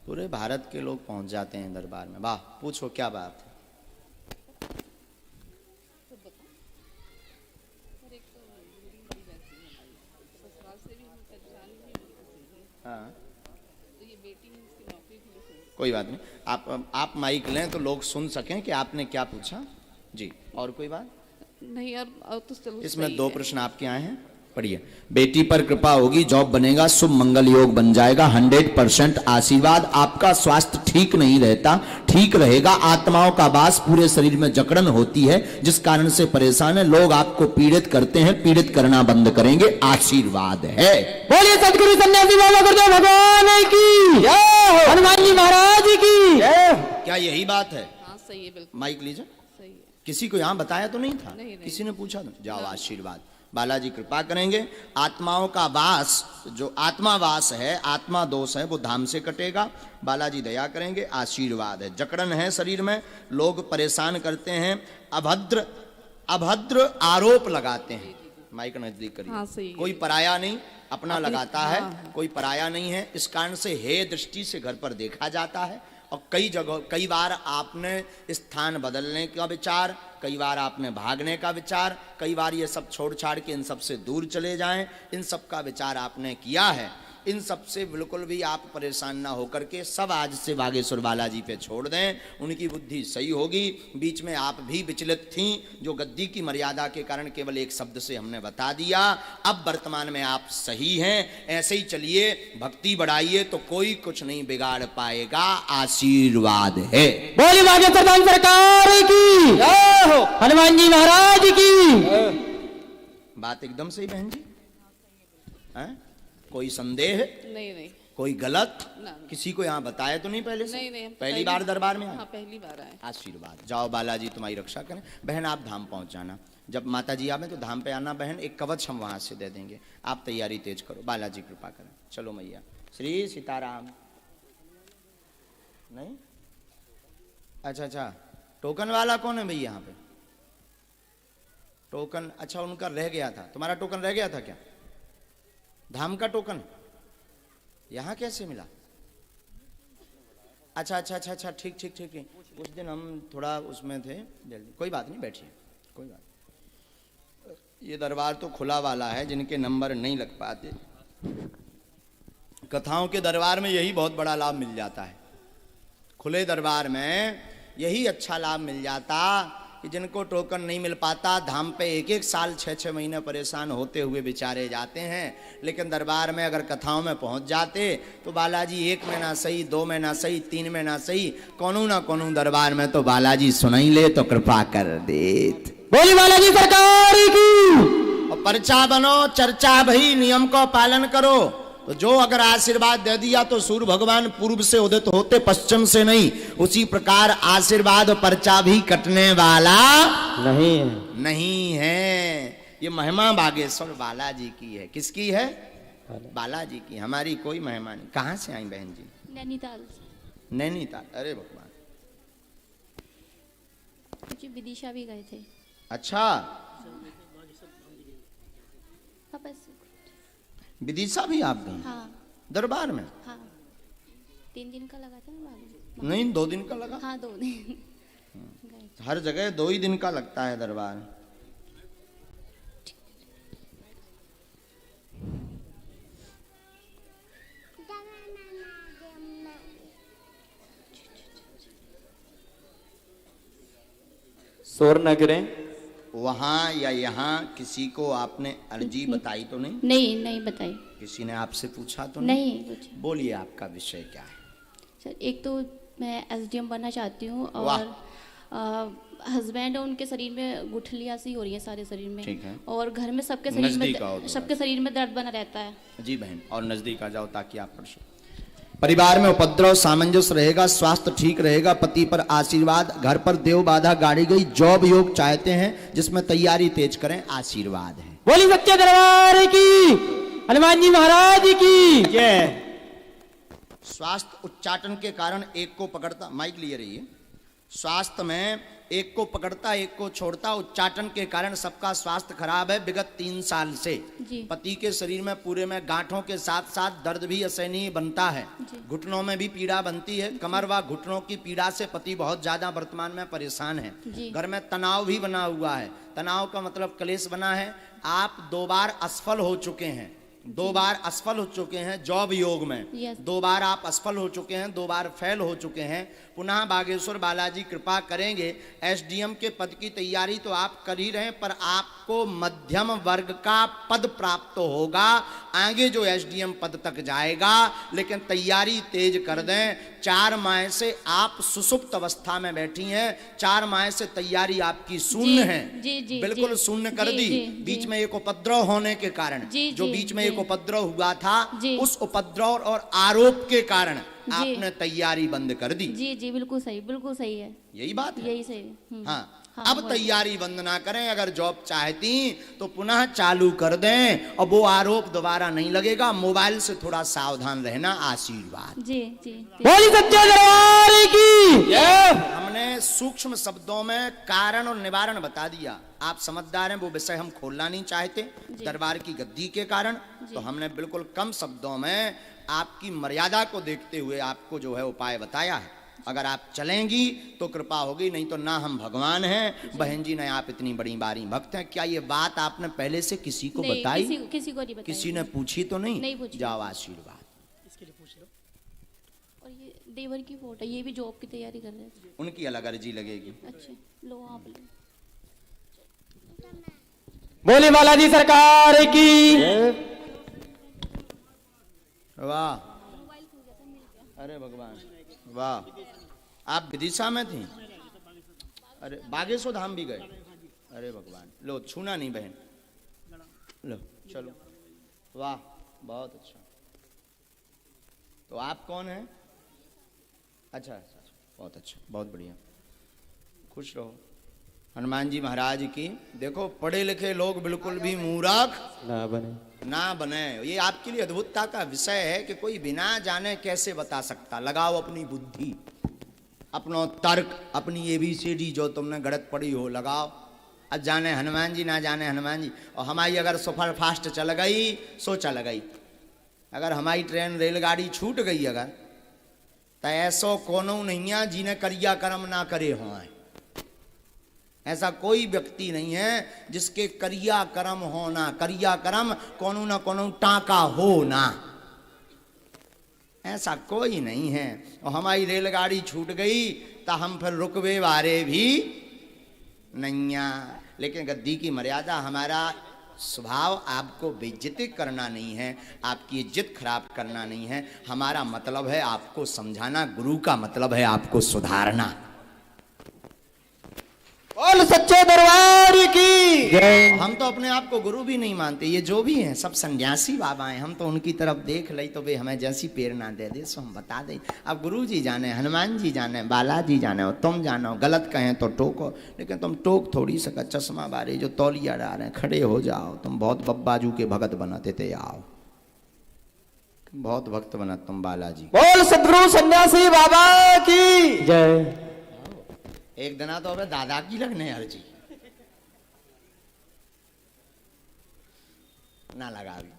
पूरे भारत के लोग पहुंच जाते हैं दरबार में। वाह, पूछो क्या बात है? हाँ, कोई बात नहीं, आप माइक लें तो लोग सुन सकें कि आपने क्या पूछा जी। और कोई बात नहीं यार, तो चलो इसमें सही 2 है। प्रश्न आपके आए हैं, पढ़िए। बेटी पर कृपा होगी, जॉब बनेगा, शुभ मंगल योग बन जाएगा, 100% आशीर्वाद। आपका स्वास्थ्य ठीक नहीं रहता, ठीक रहेगा। आत्माओं का वास, पूरे शरीर में जकड़न होती है जिस कारण से परेशान है। लोग आपको पीड़ित करते हैं, पीड़ित करना बंद करेंगे, आशीर्वाद है। बोलिए सदगुरु सन्यासी बाबा गुरुदेव भगवान की, हनुमान जी महाराज की। क्या यही बात है? हाँ सही है, बिल्कुल माइक लीजिए। सही है। किसी को यहाँ बताया तो नहीं था? नहीं। किसी ने पूछा तो जाओ, आशीर्वाद। बालाजी कृपा करेंगे। आत्माओं का वास, जो आत्मा वास है, आत्मा दोष है, वो धाम से कटेगा। बालाजी दया करेंगे, आशीर्वाद है। जकड़न है शरीर में, लोग परेशान करते हैं, अभद्र आरोप लगाते हैं। माइक नजदीक करिए। हाँ, सही है। कोई पराया नहीं, अपना लगाता है। हाँ। कोई पराया नहीं है, इस कारण से हे दृष्टि से घर पर देखा जाता है। और कई बार आपने स्थान बदलने का विचार, कई बार आपने भागने का विचार, कई बार ये सब छोड़ छाड़ के इन सब से दूर चले जाएं, इन सब का विचार आपने किया है। इन सब से बिल्कुल भी आप परेशान ना होकर के सब आज से बागेश्वर बालाजी पे छोड़ दें, उनकी बुद्धि सही होगी। बीच में आप भी विचलित थीं, जो गद्दी की मर्यादा के कारण केवल एक शब्द से हमने बता दिया। अब वर्तमान में आप सही हैं, ऐसे ही चलिए, भक्ति बढ़ाइए तो कोई कुछ नहीं बिगाड़ पाएगा, आशीर्वाद है। बोली बागेश्वर धाम सरकार की, हनुमान जी महाराज की। बात एकदम सही बहन जी, हैं? कोई संदेह? नहीं। कोई गलत? ना। किसी को यहाँ बताया तो नहीं पहले से? नहीं, पहली बार दरबार में आए? हाँ, पहली बार आए। आशीर्वाद। जाओ, बालाजी तुम्हारी रक्षा करें। बहन आप धाम पहुंच जाना, जब माता जी आवे तो धाम पे आना बहन, एक कवच हम वहां से दे देंगे, आप तैयारी तेज करो। बालाजी कृपा करें। चलो मैया, श्री सीताराम। नहीं, अच्छा, टोकन वाला कौन है भैया यहाँ पे? टोकन, अच्छा उनका रह गया था। तुम्हारा टोकन रह गया था क्या? धाम का टोकन यहाँ कैसे मिला? अच्छा, ठीक। उस दिन हम थोड़ा उसमें थे, जल्दी, कोई बात नहीं, बैठिए, कोई बात। ये दरबार तो खुला वाला है, जिनके नंबर नहीं लग पाते। कथाओं के दरबार में यही बहुत बड़ा लाभ मिल जाता है। खुले दरबार में यही अच्छा लाभ मिल जाता कि जिनको टोकन नहीं मिल पाता, धाम पे 1 साल 6 महीने परेशान होते हुए बेचारे जाते हैं। लेकिन दरबार में अगर कथाओं में पहुंच जाते तो बालाजी 1 महीना सही, 2 महीना सही, 3 महीना सही, कोनो ना कोनो दरबार में तो बालाजी सुनाई ले तो कृपा कर देत। बोली बालाजी सरकार की। और पर्चा बनो, चर्चा भई, नियम को पालन करो। तो जो अगर आशीर्वाद दे दिया तो सूर्य भगवान पूर्व से उदित होते, पश्चिम से नहीं। उसी प्रकार आशीर्वाद और पर्चा भी कटने वाला नहीं है। ये महिमा बागेश्वर बालाजी की है। किसकी है? बालाजी की। हमारी कोई महिमा नहीं। कहाँ से आई बहन जी? नैनीताल। नैनीताल। अरे भगवान, मुझे विदिशा भी गए थे। अच्छा, विदिशा भी आप गए? हाँ। दरबार में? हाँ, 3 दिन का लगा था ना? नहीं, 2 दिन का लगा। हाँ, 2 दिन। हर जगह 2 ही दिन का लगता है दरबार। शोर न करें। वहाँ या यहाँ किसी को आपने अर्जी बताई तो नहीं? नहीं बताई। किसी ने आपसे पूछा तो नहीं। बोलिए, आपका विषय क्या है? सर, एक तो मैं एसडीएम बनना चाहती हूँ, और हस्बैंड है, उनके शरीर में गुठलियाँ सी हो रही है सारे शरीर में। ठीक है। और घर में सबके शरीर में दर्द बना रहता है। जी बहन, और नजदीक आ जाओ ताकि आप पढ़ सको। परिवार में उपद्रव सामंजस्य रहेगा, स्वास्थ्य ठीक रहेगा, पति पर आशीर्वाद, घर पर देव बाधा गाड़ी गई, जॉब योग चाहते हैं जिसमें तैयारी तेज करें, आशीर्वाद है। बोली सच्चे दरबार की, हनुमान जी महाराज की जय। स्वास्थ्य उच्चाटन के कारण एक को पकड़ता, माइक लिए रहिए। स्वास्थ्य में एक को पकड़ता, एक को छोड़ता। उच्चाटन के कारण सबका स्वास्थ्य खराब है विगत 3 साल से। पति के शरीर में पूरे में गांठों के साथ साथ दर्द भी असहनीय बनता है, घुटनों में भी पीड़ा बनती है। कमर व घुटनों की पीड़ा से पति बहुत ज्यादा वर्तमान में परेशान है। घर में तनाव भी बना हुआ है। तनाव का मतलब क्लेश बना है, आप 2 बार असफल हो चुके हैं, 2 बार असफल हो चुके हैं जॉब योग में, 2 बार आप असफल हो चुके हैं, 2 बार फेल हो चुके हैं। पुनः बागेश्वर बालाजी कृपा करेंगे, एसडीएम के पद की तैयारी तो आप कर ही रहे हैं, पर आपको मध्यम वर्ग का पद प्राप्त होगा, आगे जो एसडीएम पद तक जाएगा। लेकिन तैयारी तेज कर दें। 4 माह से आप सुसुप्त अवस्था में बैठी हैं, 4 माह से तैयारी आपकी शून्य है, बिल्कुल शून्य कर दी। बीच में एक उपद्रव होने के कारण, जो बीच में एक उपद्रव हुआ था, उस उपद्रव और आरोप के कारण आपने तैयारी बंद कर दी। जी बिल्कुल सही, बिल्कुल सही है, यही बात है, यही सही। हाँ, अब तैयारी बंद ना करें। अगर जॉब चाहती तो पुनः चालू कर दें और वो आरोप दोबारा नहीं लगेगा। मोबाइल से थोड़ा सावधान रहना। आशीर्वाद। जी बोली सच्चे दरबार की। हमने सूक्ष्म शब्दों में कारण और निवारण बता दिया, आप समझदार हैं। वो विषय हम खोलना नहीं चाहते दरबार की गद्दी के कारण, तो हमने बिल्कुल कम शब्दों में आपकी मर्यादा को देखते हुए आपको जो है उपाय बताया है। अगर आप चलेंगी तो कृपा होगी, नहीं तो ना हम भगवान हैं बहन जी, ना आप इतनी बड़ी बारी भक्त हैं। क्या ये बात आपने पहले से किसी को बताई? किसी को नहीं बताई। किसी ने पूछी तो नहीं पूछी। जाओ आशीर्वाद। इसके लिए पूछ लो। और ये देवर की फोटो, ये भी जॉब की तैयारी कर रहे हैं, उनकी अलग अर्जी लगेगी। अच्छा लो आप लो। बोली बालाजी सरकार की। वाह, अरे भगवान वाह। आप विदिशा में थी? अरे बागेश्वर धाम भी गए? अरे भगवान, लो छूना नहीं बहन, लो चलो। वाह बहुत अच्छा। तो आप कौन हैं? अच्छा, बहुत अच्छा, बहुत बढ़िया, खुश रहो। हनुमान जी महाराज की। देखो पढ़े लिखे लोग बिल्कुल भी मूर्ख ना बने। ये आपके लिए अद्भुतता का विषय है कि कोई बिना जाने कैसे बता सकता। लगाओ अपनी बुद्धि, अपना तर्क, अपनी ABCD जो तुमने गलत पढ़ी हो लगाओ। अब जाने हनुमान जी, ना जाने हनुमान जी। और हमारी अगर सुपर फास्ट चल गई सो चल गई। अगर हमारी ट्रेन रेलगाड़ी छूट गई अगर, तो ऐसो कोनो नहीं है जिन्हें करिया कर्म ना करे हों। ऐसा कोई व्यक्ति नहीं है जिसके करिया कर्म होना, करिया कर्म कोनो ना कोनो टाका हो ना, ऐसा कोई नहीं है। और हमारी रेलगाड़ी छूट गई तो हम फिर रुकवे वारे भी नहीं। लेकिन गद्दी की मर्यादा, हमारा स्वभाव आपको बेइज्जती करना नहीं है, आपकी इज्जत खराब करना नहीं है। हमारा मतलब है आपको समझाना, गुरु का मतलब है आपको सुधारना। बोल सच्चे दरबार की। हम तो अपने आप को गुरु भी नहीं मानते, ये जो भी हैं सब सन्यासी बाबा हैं। हम तो उनकी तरफ देख ले तो वे हमें जैसी प्रेरणा दे दे सो हम बता दें। अब गुरु जी जाने, हनुमान जी जाने, बालाजी जाने, और तुम जानो। गलत कहें तो टोको, लेकिन तुम टोक थोड़ी सका। चश्मा बारे जो तौलिया डाल रहे हैं, खड़े हो जाओ। तुम बहुत बब्बाजू के भगत बनाते थे, आओ बहुत भक्त बना तुम बालाजी। बोल सदगुरु सन्यासी बाबा की जय। एक दिन तो अबे दादा की लगने हर जी ना लगा भी।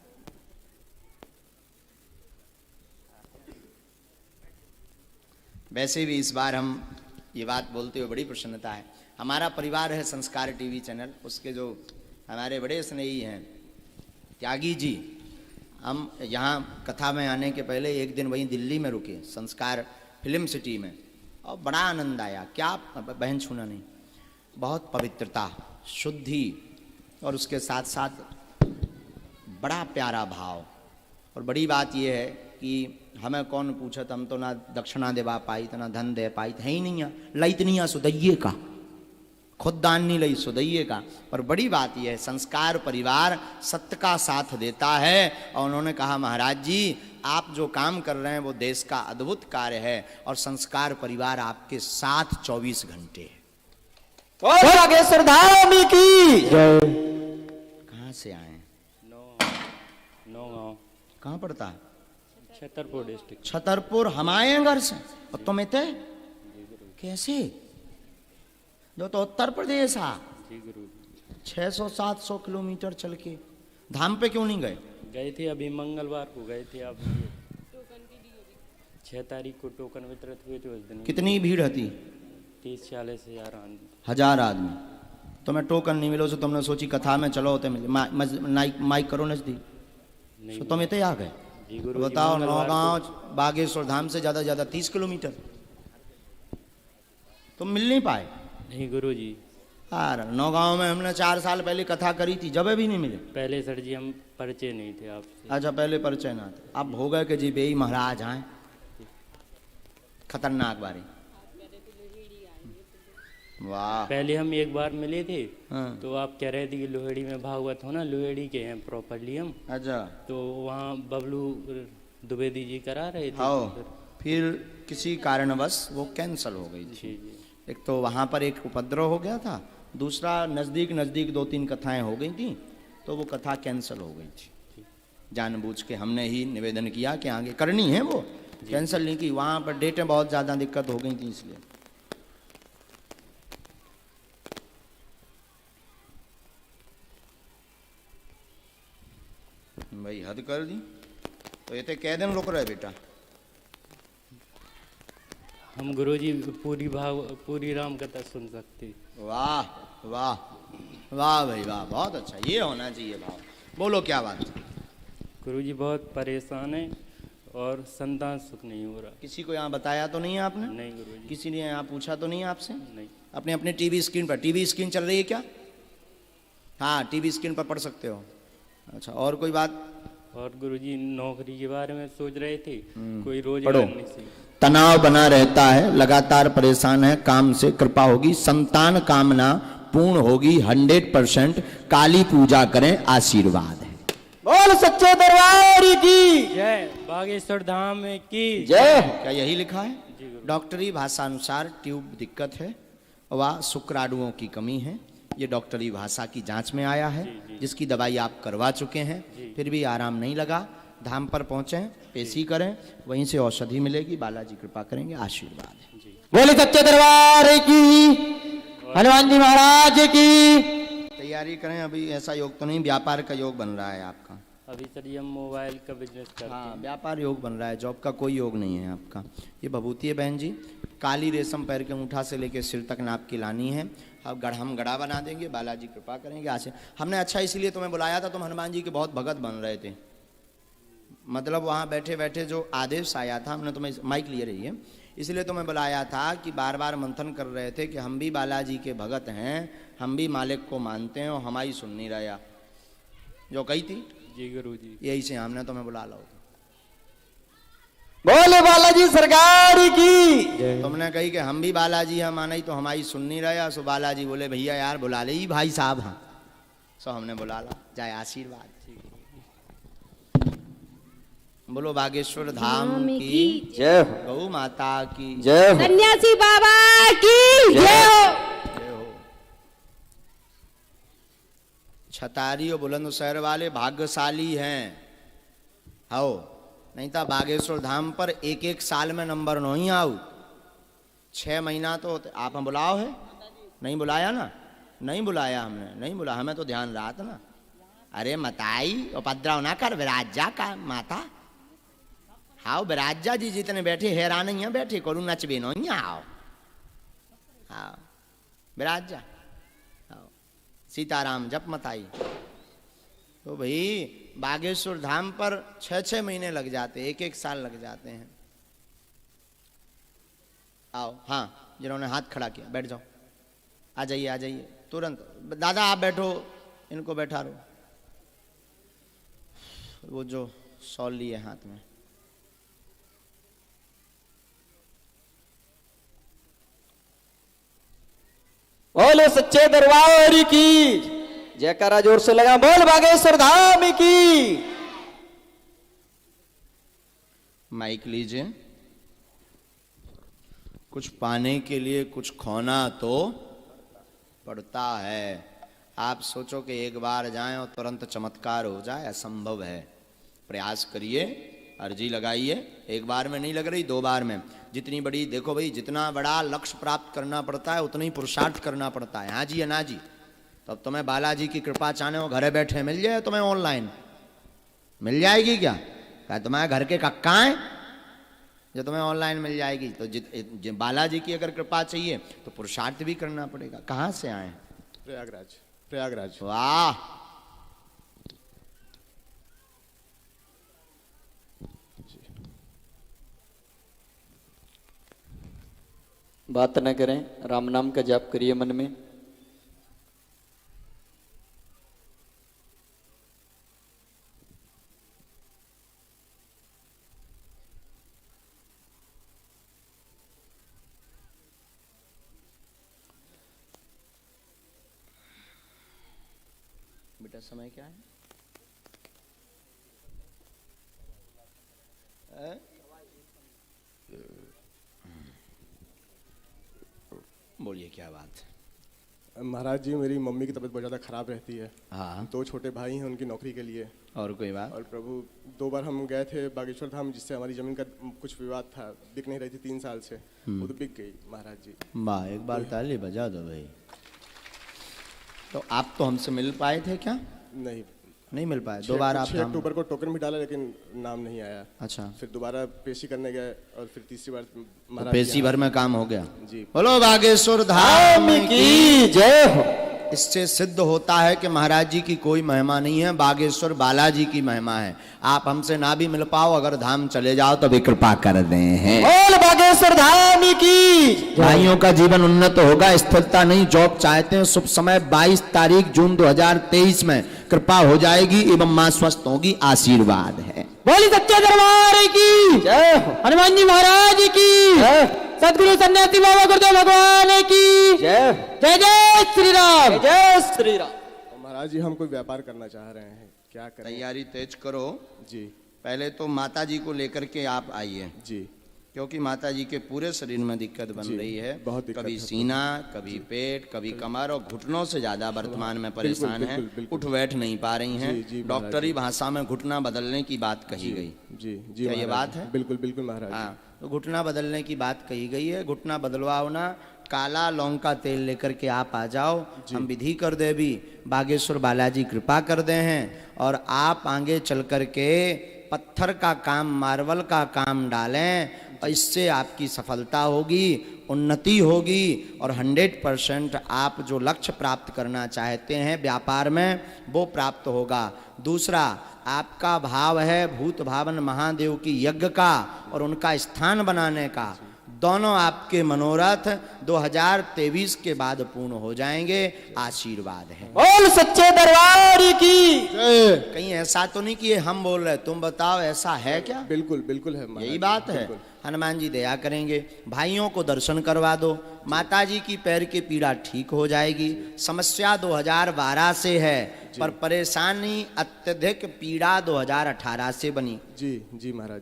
वैसे भी इस बार हम ये बात बोलते हुए बड़ी प्रसन्नता है। हमारा परिवार है संस्कार टीवी चैनल, उसके जो हमारे बड़े स्नेही हैं त्यागी जी, हम यहाँ कथा में आने के पहले एक दिन वहीं दिल्ली में रुके, संस्कार फिल्म सिटी में, और बड़ा आनंद आया। क्या बहन छूना नहीं, बहुत पवित्रता, शुद्धि, और उसके साथ साथ बड़ा प्यारा भाव। और बड़ी बात यह है कि हमें कौन पूछत, हम तो ना दक्षिणा देवा पाई तो ना धन दे पाई, है ही नहीं, लई तो नहीं सुदैये का, खुद दान नहीं लई सुदैये का। पर बड़ी बात यह है संस्कार परिवार सत्य का साथ देता है। और उन्होंने कहा महाराज जी आप जो काम कर रहे हैं वो देश का अद्भुत कार्य है, और संस्कार परिवार आपके साथ 24 घंटे है। बागेश्वर धाम की। कहाँ से आए? नौगांव। कहाँ पड़ता है? छतरपुर डिस्ट्रिक्ट। छतरपुर। हम आए हैं घर से, और तुम थे कैसे? जो तो उत्तर प्रदेश आ 600-700 किलोमीटर चल के धाम पे क्यों नहीं गए? गए थे अभी मंगलवार को गए थे। आप 6 तारीख को टोकन वितरित हुए थे उस दिन। कितनी भीड़ थी? 30-40 हजार हजार आदमी। तुम्हें टोकन नहीं मिलो, सो तुमने सोची कथा में चलो होते मिले माइक करो नजदीक, सो तुम इतने आ गए। बताओ, नौगांव बागेश्वर धाम से ज्यादा 30 किलोमीटर, तुम मिल नहीं पाए? नहीं गुरु जी। यार नौगांव में हमने 4 साल पहले कथा करी थी, जब भी नहीं मिले। पहले सर जी हम परिचय नहीं थे आपसे। अच्छा, पहले परिचय ना थे, अब हो गए कि जी बेई महाराज आए, खतरनाक बारी। वाह। पहले हम एक बार मिले थे। हाँ। तो आप कह रहे थे कि लोहेड़ी में भागवत हो ना, लोहेड़ी के हैं प्रॉपरली हम। अच्छा। तो वहाँ बबलू द्विवेदी जी करा रहे थे। हाँ। फिर किसी कारणवश वो कैंसल हो गई थी। एक तो वहाँ पर एक उपद्रव हो गया था, दूसरा नज़दीक 2-3 कथाएं हो गई थी, तो वो कथा कैंसल हो गई थी। जानबूझ के हमने ही निवेदन किया कि आगे करनी है, वो कैंसल नहीं की। वहाँ पर डेटें बहुत ज़्यादा दिक्कत हो गई थी, इसलिए। भाई हद कर दी। तो ये तो कै दिन रुक रहे बेटा? हम गुरुजी पूरी राम कथा सुन सकते। वाह वाह वाह भाई वाह, बहुत अच्छा, ये होना चाहिए भाव। बोलो क्या बात? गुरुजी बहुत परेशान है और संतान सुख नहीं हो रहा। किसी को यहाँ बताया तो नहीं है आपने? नहीं गुरुजी। किसी ने यहाँ पूछा तो नहीं है आपसे? नहीं। अपने अपने टीवी स्क्रीन पर, टीवी स्क्रीन चल रही है क्या? हाँ, टीवी स्क्रीन पर पढ़ सकते हो। अच्छा, और कोई बात? और गुरुजी नौकरी के बारे में सोच रहे थे, कोई रोजगार नहीं सी। तनाव बना रहता है, लगातार परेशान है, काम से कृपा होगी, संतान कामना पूर्ण होगी 100%। काली पूजा करें, आशीर्वाद है। बोल सच्चे दरबार की जय, बागेश्वर धाम की जय। क्या यही लिखा है? डॉक्टरी भाषा अनुसार ट्यूब दिक्कत है व शुक्राणुओं की कमी है। ये डॉक्टरी भाषा की जांच में आया है, जिसकी दवाई आप करवा चुके हैं, फिर भी आराम नहीं लगा। धाम पर पहुंचे, पेशी करें, वहीं से औषधि मिलेगी, बालाजी कृपा करेंगे, आशीर्वाद है। बोले सच्चे दरबार की, हनुमान जी महाराज की। तैयारी करें, अभी ऐसा योग तो नहीं, व्यापार का योग बन रहा है आपका। अभी सर हम मोबाइल का बिजनेस करते हैं। हाँ, व्यापार योग बन रहा है, जॉब का कोई योग नहीं है आपका। ये भभूति है बहन जी, काली रेशम पैर के अंगूठा से लेकर सिर तक नाप की लानी है। अब हम गड़ा बना देंगे, बालाजी कृपा करेंगे। आज हमने अच्छा इसलिए तुम्हें बुलाया था, तुम हनुमान जी के बहुत भगत बन रहे थे। मतलब वहाँ बैठे बैठे जो आदेश आया था, हमने तुम्हें माइक लिए रही है, इसलिए तुम्हें बुलाया था कि बार बार मंथन कर रहे थे कि हम भी बालाजी के भगत हैं, हम भी मालिक को मानते हैं, और हमारी सुन नहीं रहा जो कही थी। जी गुरुजी। यही से हमने तुम्हें बुला लो। बोले बालाजी सरकार की। तुमने कही कि हम भी बालाजी हम माना ही, तो हमारी सुन नहीं रहा। सो बालाजी बोले भैया यार बुला ले भाई साहब। हाँ, सो हमने बुला ला, जाए आशीर्वाद। बोलो बागेश्वर धाम की जय, गौ माता की जय, सन्यासी बाबा की जय हो। छतारी और बुलंदशहर वाले भाग्यशाली हैं, हो नहीं था बागेश्वर धाम पर एक साल में नंबर नहीं आओ। 6 महीना तो आप हम बुलाओ है, नहीं बुलाया ना? नहीं बुलाया हमने, नहीं बुला, हमें तो ध्यान रहा था ना। अरे मताई उपद्रव ना कर, विराजा का माता। हाँ, विराजा जी जितने बैठे हैरान नहीं बैठे, करू नचबे नहीं आओ। हाँ विराजा, सीताराम जप मताई। तो भाई बागेश्वर धाम पर 6-6 महीने लग जाते, 1-1 साल लग जाते हैं। आओ, हाँ जिन्होंने हाथ खड़ा किया बैठ जाओ, आ जाइए आ जाइए तुरंत। दादा आप बैठो, इनको बैठा रहो। वो जो शॉल लिए हाथ में, बोले सच्चे दरबार की जयकारा जोर से लगा। बोल बागेश्वर धाम की। माइक लीजिए। कुछ पाने के लिए कुछ खोना तो पड़ता है। आप सोचो कि एक बार जाएं और तुरंत चमत्कार हो जाए, असंभव है। प्रयास करिए, अर्जी लगाइए। एक बार में नहीं लग रही, 2 बार में। जितनी बड़ी, देखो भाई, जितना बड़ा लक्ष्य प्राप्त करना पड़ता है उतना ही पुरुषार्थ करना पड़ता है। हाँ जी या ना जी? तो अब तुम्हें बालाजी की कृपा चाहने हो, घरे बैठे मिल जाए तुम्हें, ऑनलाइन मिल जाएगी क्या? क्या तुम्हारे घर के कक्का हैं जो तुम्हें ऑनलाइन मिल जाएगी? तो बालाजी की अगर कृपा चाहिए तो पुरुषार्थ भी करना पड़ेगा। कहाँ से आए? प्रयागराज। प्रयागराज। वाह, बात न करें, राम नाम का जाप करिए मन में। बेटा समय क्या है? बोलिए क्या बात है? महाराज जी, मेरी मम्मी की तबीयत बहुत ज़्यादा खराब रहती है। हाँ। 2 छोटे भाई हैं उनकी नौकरी के लिए। और कोई बात? और प्रभु 2 बार हम गए थे बागेश्वर धाम, जिससे हमारी ज़मीन का कुछ विवाद था, बिक नहीं रही थी 3 साल से, वो तो बिक गई महाराज जी। वाह, एक बार ताली बजा दो भाई। तो आप तो हमसे मिल पाए थे क्या? नहीं मिल पाए। 2 बार आप 6 अक्टूबर को टोकन भी डाला, लेकिन नाम नहीं आया। अच्छा। फिर दोबारा पेशी करने गए और फिर तीसरी बार तो पेशी भर में काम हो गया। जी। बोलो बागेश्वर धाम की जय हो। इससे सिद्ध होता है कि महाराज जी की कोई महिमा नहीं है, बागेश्वर बालाजी की महिमा है। आप हमसे ना भी मिल पाओ, अगर धाम चले जाओ तो भी कृपा कर दे हैं। बोल बागेश्वर धाम की। भाइयों का जीवन उन्नत होगा, स्थिरता नहीं। जॉब चाहते हैं, शुभ समय 22 तारीख जून 2023 में कृपा हो जाएगी एवं मां स्वस्थ होगी, आशीर्वाद है। बोली सच्चे दरबार की जय हो। हनुमान जी महाराज की जय। सदगुरु सन्यासी बाबा गुरुदेव भगवान की जय। जय जय श्री राम। जय श्री राम। महाराज जी, हम कोई व्यापार करना चाह रहे हैं, क्या करें? तैयारी तेज करो जी। पहले तो माता जी को लेकर के आप आइए जी, क्योंकि माता जी के पूरे शरीर में दिक्कत बन रही है। बहुत दिक्कत कभी है। सीना, कभी पेट, कभी कमर और घुटनों से ज्यादा वर्तमान में परेशान है। उठ बैठ नहीं पा रही हैं। डॉक्टरी भाषा में घुटना बदलने की बात कही गई। जी जी, क्या ये बात है? बिल्कुल बिल्कुल महाराज। हाँ, तो घुटना बदलने की बात कही गई है। घुटना बदलवाओ ना, काला लौंग का तेल लेकर के आप आ जाओ, हम विधि कर दे भी, बागेश्वर बालाजी कृपा कर दे हैं। और आप आगे चल कर के पत्थर का काम, मार्बल का काम डालें, और इससे आपकी सफलता होगी, उन्नति होगी और 100% आप जो लक्ष्य प्राप्त करना चाहते हैं व्यापार में, वो प्राप्त होगा। दूसरा, आपका भाव है भूत भावन महादेव की यज्ञ का और उनका स्थान बनाने का। दोनों आपके मनोरथ 2023 के बाद पूर्ण हो जाएंगे, आशीर्वाद है। बोल सच्चे दरबार की। कहीं ऐसा तो नहीं कि ये हम बोल रहे, तुम बताओ ऐसा है क्या? बिल्कुल बिल्कुल है, यही बात है। हनुमान जी दया करेंगे। भाइयों को दर्शन करवा दो, माता जी की पैर की पीड़ा ठीक हो जाएगी। समस्या 2012 से है, पर परेशानी अत्यधिक पीड़ा 2018 से बनी। जी जी महाराज।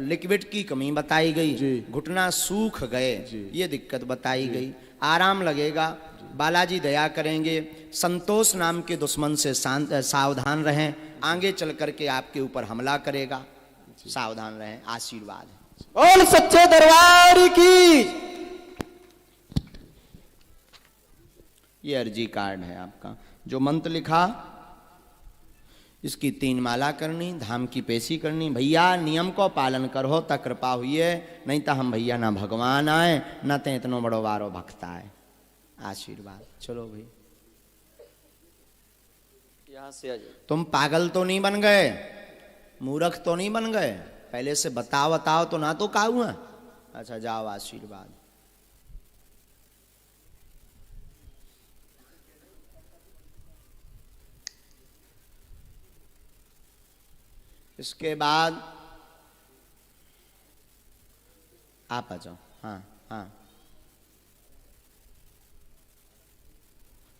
लिक्विड की कमी बताई गई, घुटना सूख गए, ये दिक्कत बताई गई। आराम लगेगा, बालाजी दया करेंगे। संतोष नाम के दुश्मन से सावधान रहें, आगे चल करके आपके ऊपर हमला करेगा, सावधान रहें, आशीर्वाद है। बोल सच्चे दरबार की। ये अर्जी कार्ड है आपका, जो मंत्र लिखा इसकी 3 माला करनी, धाम की पेशी करनी। भैया नियम को पालन करो तक कृपा हुई है, नहीं तो हम भैया ना भगवान आए न ते इतनो बड़ो वारो भक्त आए, आशीर्वाद। चलो भाई, यहाँ से आ जाओ। तुम पागल तो नहीं बन गए, मूर्ख तो नहीं बन गए? पहले से बताओ तो ना तो का हुआ। अच्छा जाओ, आशीर्वाद। इसके बाद आप आ जाओ। हाँ हाँ,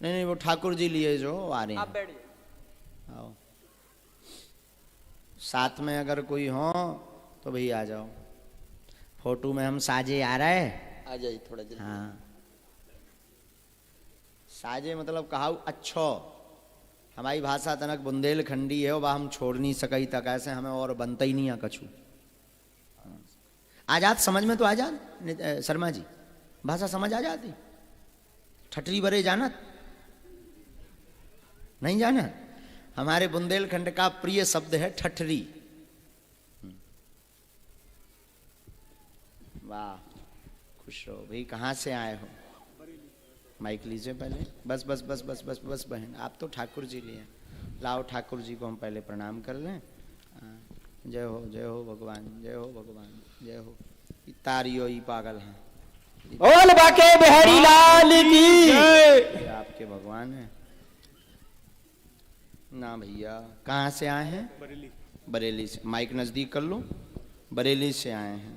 नहीं वो ठाकुर जी लिए जो आ रहे हैं, आप बैठिए। आओ। साथ में अगर कोई हो तो भाई आ जाओ। फोटो में हम साजे आ रहे हैं, आ जाइए थोड़ा जल्दी। हाँ, साजे मतलब कहा अच्छो। हमारी भाषा तनक बुंदेलखंडी है, वह हम छोड़ नहीं सकी तक, ऐसे हमें और बनता ही नहीं है कछु। आजाद समझ में तो आजाद शर्मा जी, भाषा समझ आ जाती। ठठरी बरे जानत नहीं जाना? हमारे बुंदेलखंड का प्रिय शब्द है ठठरी। वाह, खुश रहो भाई। कहाँ से आए हो? माइक लीजिए पहले। बस बस बस बस बस बस बहन, आप तो ठाकुर जी लिए, लाओ ठाकुर जी को हम पहले प्रणाम कर लें। जय हो भगवान, जय हो भगवान, जय हो। तारियो ही पागल हैं। बोल बाके बिहारी लाल की ये आपके भगवान है ना भैया। कहाँ से आए हैं? बरेली। बरेली से। माइक नजदीक कर लो। बरेली से आए हैं।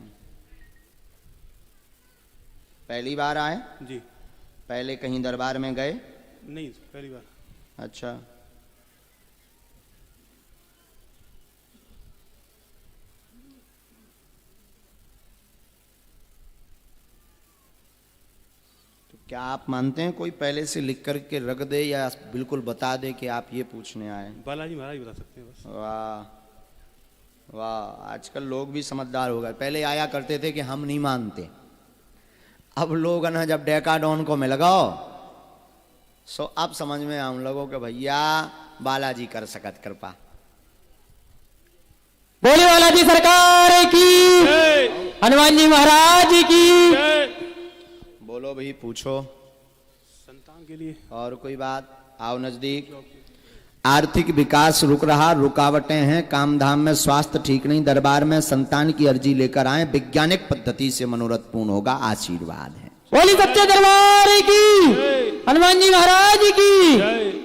पहली बार आए? जी। पहले कहीं दरबार में गए? नहीं, पहली बार। अच्छा। तो क्या आप मानते हैं कोई पहले से लिख करके रख दे या बिल्कुल बता दे कि आप ये पूछने आए? बालाजी महाराज बता सकते हैं बस। वाह वाह, आजकल लोग भी समझदार हो गए। पहले आया करते थे कि हम नहीं मानते, अब लोग ना जब डेकाडॉन को मिल गओ सो अब समझ में हम लोगों के भैया बालाजी कर सकत कृपा। बोले बालाजी सरकार की, हनुमान जी महाराज की। बोलो भाई, पूछो। संतान के लिए और कोई बात? आओ नजदीक। आर्थिक विकास रुक रहा, रुकावटें हैं, काम धाम में स्वास्थ्य ठीक नहीं, दरबार में संतान की अर्जी लेकर आए, वैज्ञानिक पद्धति से मनोरथ पूर्ण होगा, आशीर्वाद है। बोली सच्चे दरबार की, हनुमान जी महाराज की।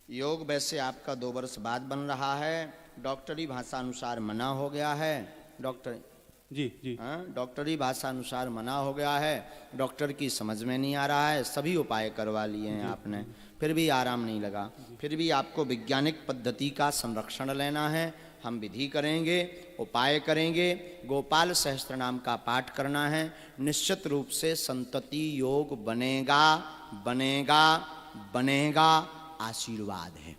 योग वैसे आपका 2 वर्ष बाद बन रहा है, डॉक्टरी भाषा अनुसार मना हो गया है। डॉक्टर जी हाँ, डॉक्टरी भाषा अनुसार मना हो गया है, डॉक्टर की समझ में नहीं आ रहा है, सभी उपाय करवा लिए हैं आपने, फिर भी आराम नहीं लगा। फिर भी आपको वैज्ञानिक पद्धति का संरक्षण लेना है। हम विधि करेंगे, उपाय करेंगे, गोपाल सहस्त्र नाम का पाठ करना है। निश्चित रूप से संतति योग बनेगा बनेगा बनेगा, आशीर्वाद है।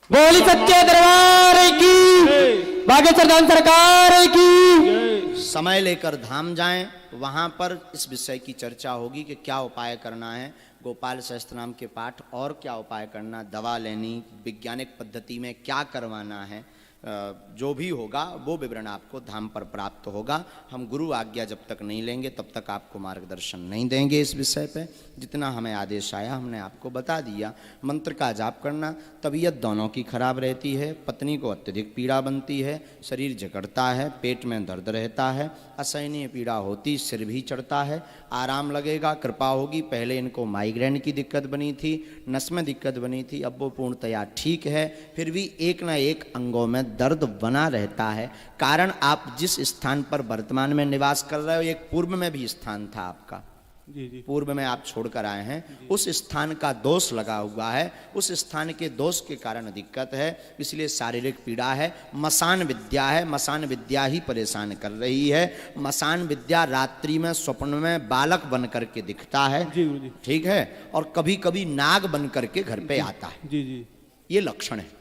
बोली सच्चे दरबार की, बागेश्वर धाम सरकार की। समय लेकर धाम जाएं, वहां पर इस विषय की चर्चा होगी कि क्या उपाय करना है, गोपाल सहस्त्र नाम के पाठ और क्या उपाय करना, दवा लेनी, वैज्ञानिक पद्धति में क्या करवाना है, जो भी होगा वो विवरण आपको धाम पर प्राप्त होगा। हम गुरु आज्ञा जब तक नहीं लेंगे तब तक आपको मार्गदर्शन नहीं देंगे इस विषय पे। जितना हमें आदेश आया हमने आपको बता दिया। मंत्र का जाप करना, तबीयत दोनों की खराब रहती है, पत्नी को अत्यधिक पीड़ा बनती है, शरीर जकड़ता है, पेट में दर्द रहता है, असहनीय पीड़ा होती, सिर भी चढ़ता है, आराम लगेगा, कृपा होगी। पहले इनको माइग्रेन की दिक्कत बनी थी, नस में दिक्कत बनी थी, अब वो पूर्णतया ठीक है, फिर भी एक न एक अंगों में दर्द बना रहता है। कारण आप जिस स्थान पर वर्तमान में निवास कर रहे हो, एक पूर्व में भी स्थान था आपका, जी। पूर्व में आप छोड़कर आए हैं, उस स्थान का दोष लगा हुआ है, उस स्थान के दोष के कारण दिक्कत है, इसलिए शारीरिक पीड़ा है। मसान विद्या है, मसान विद्या ही परेशान कर रही है। मसान विद्या रात्रि में स्वप्न में बालक बन करके दिखता है, जी। ठीक है, और कभी कभी नाग बन करके घर पे आता है, जी। ये लक्षण है।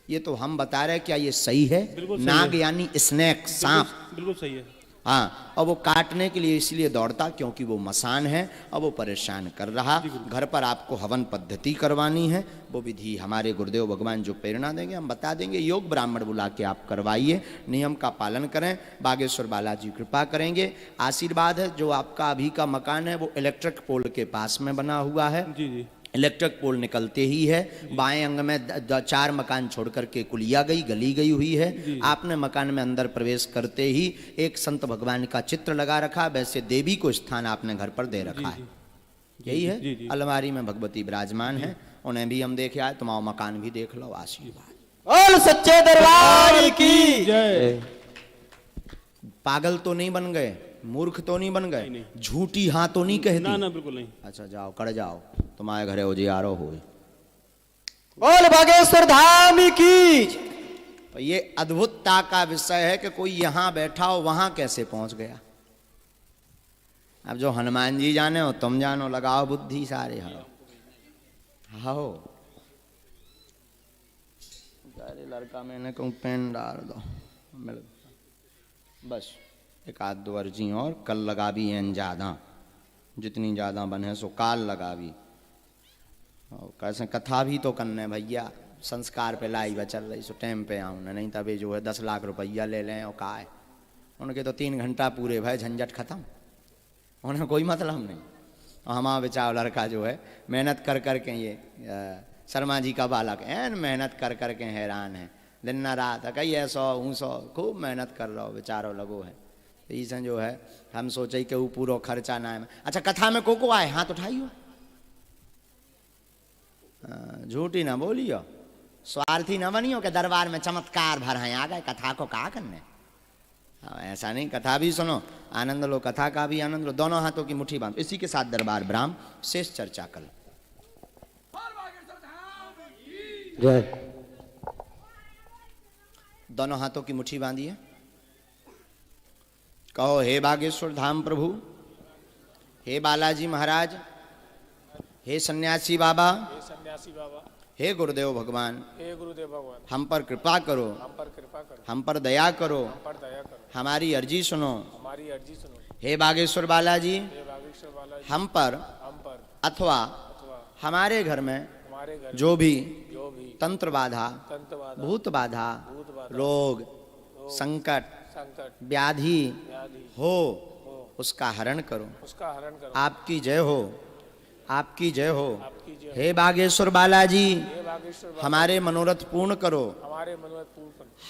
ये तो हम बता रहे हैं, क्या ये सही है? नाग यानी स्नेक, सांप, बिल्कुल सही है। हाँ, और वो काटने के लिए इसलिए दौड़ता क्योंकि वो मसान है, अब वो परेशान कर रहा। घर पर आपको हवन पद्धति करवानी है, वो विधि हमारे गुरुदेव भगवान जो प्रेरणा देंगे हम बता देंगे। योग ब्राह्मण बुला के आप करवाइए, नियम का पालन करें, बागेश्वर बालाजी कृपा करेंगे, आशीर्वाद है। जो आपका अभी का मकान है वो इलेक्ट्रिक पोल के पास में बना हुआ है, जी। इलेक्ट्रिक पोल निकलते ही है, बाएं अंग में 4 मकान छोड़ करके कुलिया गई, गली गई हुई है। आपने मकान में अंदर प्रवेश करते ही एक संत भगवान का चित्र लगा रखा, वैसे देवी को स्थान आपने घर पर दे रखा है, यही है। अलमारी में भगवती विराजमान है, उन्हें भी हम देखे आए, तुम्हारा मकान भी देख लो, आशीर्वाद। बोल सच्चे दरबार की जय। पागल तो नहीं बन गए, मूर्ख तो नहीं बन गए, झूठी हाँ तो नहीं कहती? ना बिल्कुल नहीं। अच्छा जाओ, कर जाओ, तुम्हारे घरे उजियारो हो। बोल बागेश्वर धाम की। तो ये अद्भुतता का विषय है कि कोई यहां बैठा हो वहां कैसे पहुंच गया। अब जो हनुमान जी जाने हो तुम जानो, लगाओ बुद्धि सारे हो। अरे लड़का मैंने कहूँ पेन डाल दो, बस एक आध 2 अर्जी और कल लगा भी हैं ज्यादा, जितनी ज्यादा बने सो काल लगा भी। कैसे कथा भी तो करने भैया, संस्कार पे लाई हुआ चल रही सो टाइम पे आऊँ ना, नहीं तभी जो है 10 लाख रुपया ले लें और का है उनके तो 3 घंटा पूरे भाई झंझट खत्म, उन्हें कोई मतलब नहीं। और हमारा बेचारा लड़का जो है मेहनत कर कर के ये शर्मा जी का बालक है, मेहनत कर कर के हैरान है, दिन न रात कई 100 खूब मेहनत कर रहा हो बेचारो लगो है। तो इसे जो है हम सोचे कि वो पूरा खर्चा ना है। अच्छा कथा में को आए हाथ उठाइयो, झूठी ना बोलियो, स्वार्थी ना बनियो कि दरबार में चमत्कार भर हैं आ गए कथा को कहा करने। ऐसा नहीं, कथा भी सुनो आनंद लो, कथा का भी आनंद लो, दोनों हाथों की मुट्ठी बांधो। इसी के साथ दरबार ब्राह्म शेष चर्चा कल। जय। दोनों हाथों की मुट्ठी बांधिए, कहो हे बागेश्वर धाम प्रभु, हे बालाजी महाराज, हे सन्यासी बाबा, हे गुरुदेव भगवान, हम पर कृपा करो, हम पर दया करो, हमारी अर्जी सुनो। हे बागेश्वर बालाजी, हम पर अथवा हमारे घर में जो भी तंत्र बाधा, भूत बाधा, रोग, संकट, व्याधि हो उसका हरण करो। आपकी जय हो, आपकी जय हो। हे बागेश्वर बालाजी, हमारे मनोरथ पूर्ण करो।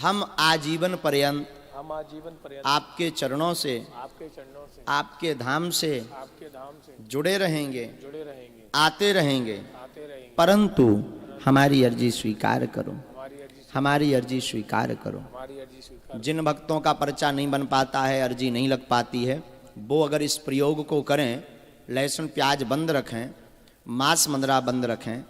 हम आजीवन पर्यंत आपके चरणों से, आपके धाम से जुड़े रहेंगे, आते रहेंगे, परंतु हमारी अर्जी स्वीकार करो, हमारी अर्जी स्वीकार करो। जिन भक्तों का पर्चा नहीं बन पाता है, अर्जी नहीं लग पाती है, वो अगर इस प्रयोग को करें, लहसुन प्याज बंद रखें, मांस मंदरा बंद रखें,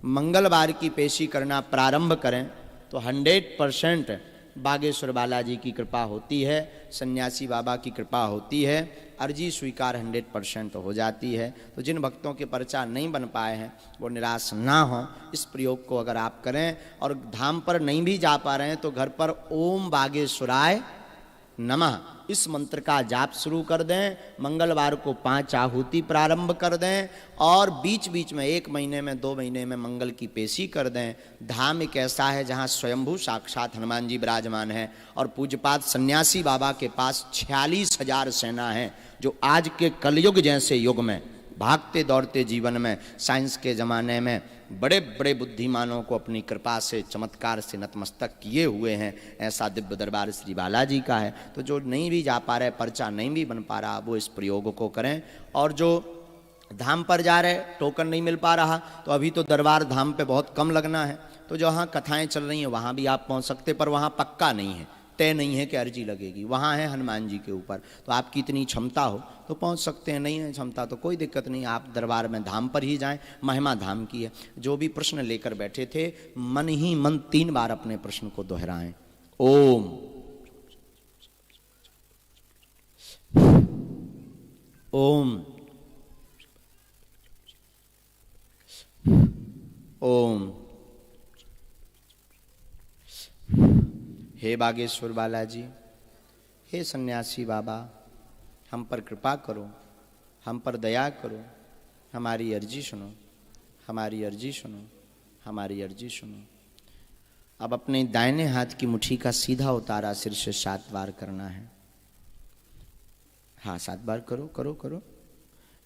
मंगलवार की पेशी करना प्रारंभ करें, तो 100% बागेश्वर बालाजी की कृपा होती है, सन्यासी बाबा की कृपा होती है, अर्जी स्वीकार 100% हो जाती है। तो जिन भक्तों के पर्चा नहीं बन पाए हैं वो निराश ना हो, इस प्रयोग को अगर आप करें, और धाम पर नहीं भी जा पा रहे हैं तो घर पर ओम बागेश्वराय नमः इस मंत्र का जाप शुरू कर दें, मंगलवार को 5 आहुति प्रारंभ कर दें, और बीच बीच में 1 महीने में 2 महीने में मंगल की पेशी कर दें। धाम एक ऐसा है जहाँ स्वयंभू साक्षात हनुमान जी विराजमान है, और पूज्यपाद सन्यासी बाबा के पास 46,000 सेना है, जो आज के कलयुग जैसे युग में, भागते दौड़ते जीवन में, साइंस के ज़माने में बड़े बड़े बुद्धिमानों को अपनी कृपा से, चमत्कार से नतमस्तक किए हुए हैं। ऐसा दिव्य दरबार श्री बालाजी का है। तो जो नहीं भी जा पा रहे, पर्चा नहीं भी बन पा रहा, वो इस प्रयोग को करें। और जो धाम पर जा रहे, टोकन नहीं मिल पा रहा, तो अभी तो दरबार धाम पे बहुत कम लगना है, तो जहाँ कथाएँ चल रही हैं वहाँ भी आप पहुँच सकते, पर वहाँ पक्का नहीं है, तय नहीं है कि अर्जी लगेगी। वहाँ है हनुमान जी के ऊपर, तो आपकी इतनी क्षमता हो तो पहुँच सकते हैं, नहीं है क्षमता तो कोई दिक्कत नहीं, आप दरबार में धाम पर ही जाएं, महिमा धाम की है। जो भी प्रश्न लेकर बैठे थे, मन ही मन 3 बार अपने प्रश्न को दोहराएं। ओम, ओम, ओम। हे बागेश्वर बालाजी, हे सन्यासी बाबा, हम पर कृपा करो, हम पर दया करो, हमारी अर्जी सुनो, हमारी अर्जी सुनो, हमारी अर्जी सुनो। अब अपने दाहिने हाथ की मुट्ठी का सीधा उतारा सिर से 7 बार करना है। हाँ 7 बार करो करो करो।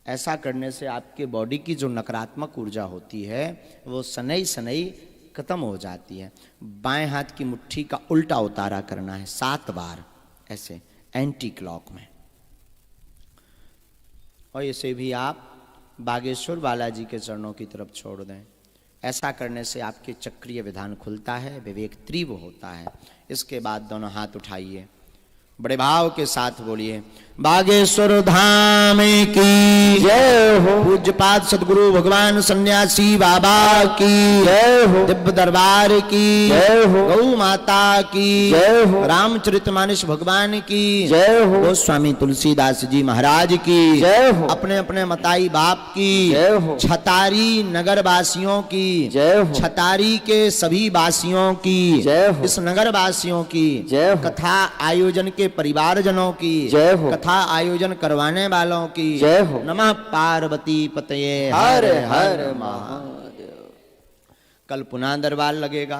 ऐसा करने से आपके बॉडी की जो नकारात्मक ऊर्जा होती है वो सनई सनई खत्म हो जाती है। बाएं हाथ की मुट्ठी का उल्टा उतारा करना है 7 बार, ऐसे एंटी क्लॉक में। और इसे भी आप बागेश्वर बालाजी के चरणों की तरफ छोड़ दें। ऐसा करने से आपके चक्रीय विधान खुलता है, विवेक तीव्र होता है। इसके बाद दोनों हाथ उठाइए, बड़े भाव के साथ बोलिए, बागेश्वर धाम की जय हो। पूज्यपाद सदगुरु भगवान सन्यासी बाबा की जय हो। दिव्य दरबार की जय हो। गौ माता की जय हो। रामचरितमानस भगवान की जय हो। गोस्वामी तुलसीदास जी महाराज की जय हो। अपने अपने मताई बाप की जय हो। छतारी नगर वासियों की जय हो। छतारी के सभी वासियों की जय हो। इस नगर वासियों की जय हो। कथा आयोजन के परिवारजनों की जय हो। कथा आयोजन करवाने वालों की जय हो। नमः पार्वती पतये हर हर महादेव। कल पुनः दरबार लगेगा।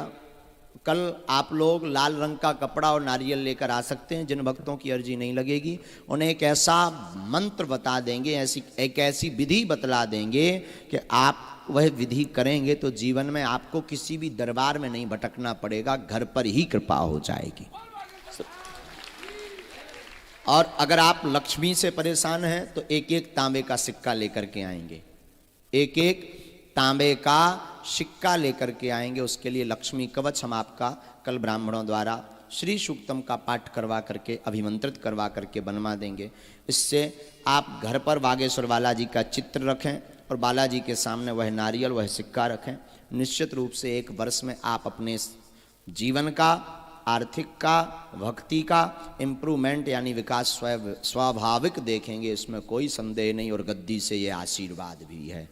कल आप लोग लाल रंग का कपड़ा और नारियल लेकर आ सकते हैं। जिन भक्तों की अर्जी नहीं लगेगी उन्हें एक ऐसा मंत्र बता देंगे, एक ऐसी विधि बतला देंगे कि आप वह विधि करेंगे तो जीवन में आपको किसी भी दरबार में नहीं भटकना पड़ेगा, घर पर ही कृपा हो जाएगी। और अगर आप लक्ष्मी से परेशान हैं तो एक एक तांबे का सिक्का लेकर के आएंगे, एक एक तांबे का सिक्का लेकर के आएंगे। उसके लिए लक्ष्मी कवच हम आपका कल ब्राह्मणों द्वारा श्री सूक्तम का पाठ करवा करके अभिमंत्रित करवा करके बनवा देंगे। इससे आप घर पर बागेश्वर बालाजी का चित्र रखें और बालाजी के सामने वह नारियल वह सिक्का रखें। निश्चित रूप से एक वर्ष में आप अपने जीवन का, आर्थिक का, भक्ति का इम्प्रूवमेंट यानी विकास स्वाभाविक देखेंगे, इसमें कोई संदेह नहीं। और गद्दी से ये आशीर्वाद भी है।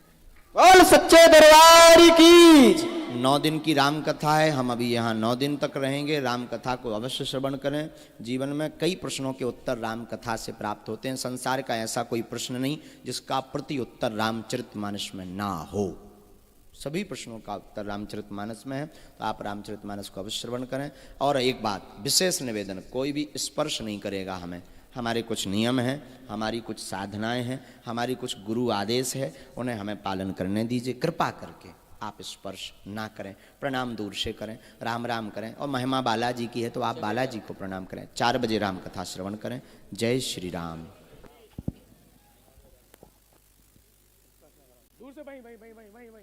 बोल सच्चे दरबार की। 9 दिन की राम कथा है। हम अभी यहाँ 9 दिन तक रहेंगे। राम कथा को अवश्य श्रवण करें। जीवन में कई प्रश्नों के उत्तर राम कथा से प्राप्त होते हैं। संसार का ऐसा कोई प्रश्न नहीं जिसका प्रति उत्तर रामचरितमानस में ना हो। सभी प्रश्नों का उत्तर रामचरितमानस में है, तो आप रामचरितमानस को अवश्य श्रवण करें। और एक बात विशेष निवेदन, कोई भी स्पर्श नहीं करेगा हमें। हमारे कुछ नियम हैं, हमारी कुछ साधनाएं हैं, हमारी कुछ गुरु आदेश है, उन्हें हमें पालन करने दीजिए। कृपा करके आप स्पर्श ना करें, प्रणाम दूर से करें, राम राम करें। और महिमा बालाजी की है तो आप बालाजी को प्रणाम करें। 4 बजे राम कथा श्रवण करें। जय श्री राम। दूर से भाई भाई भाई भाई भाई भाई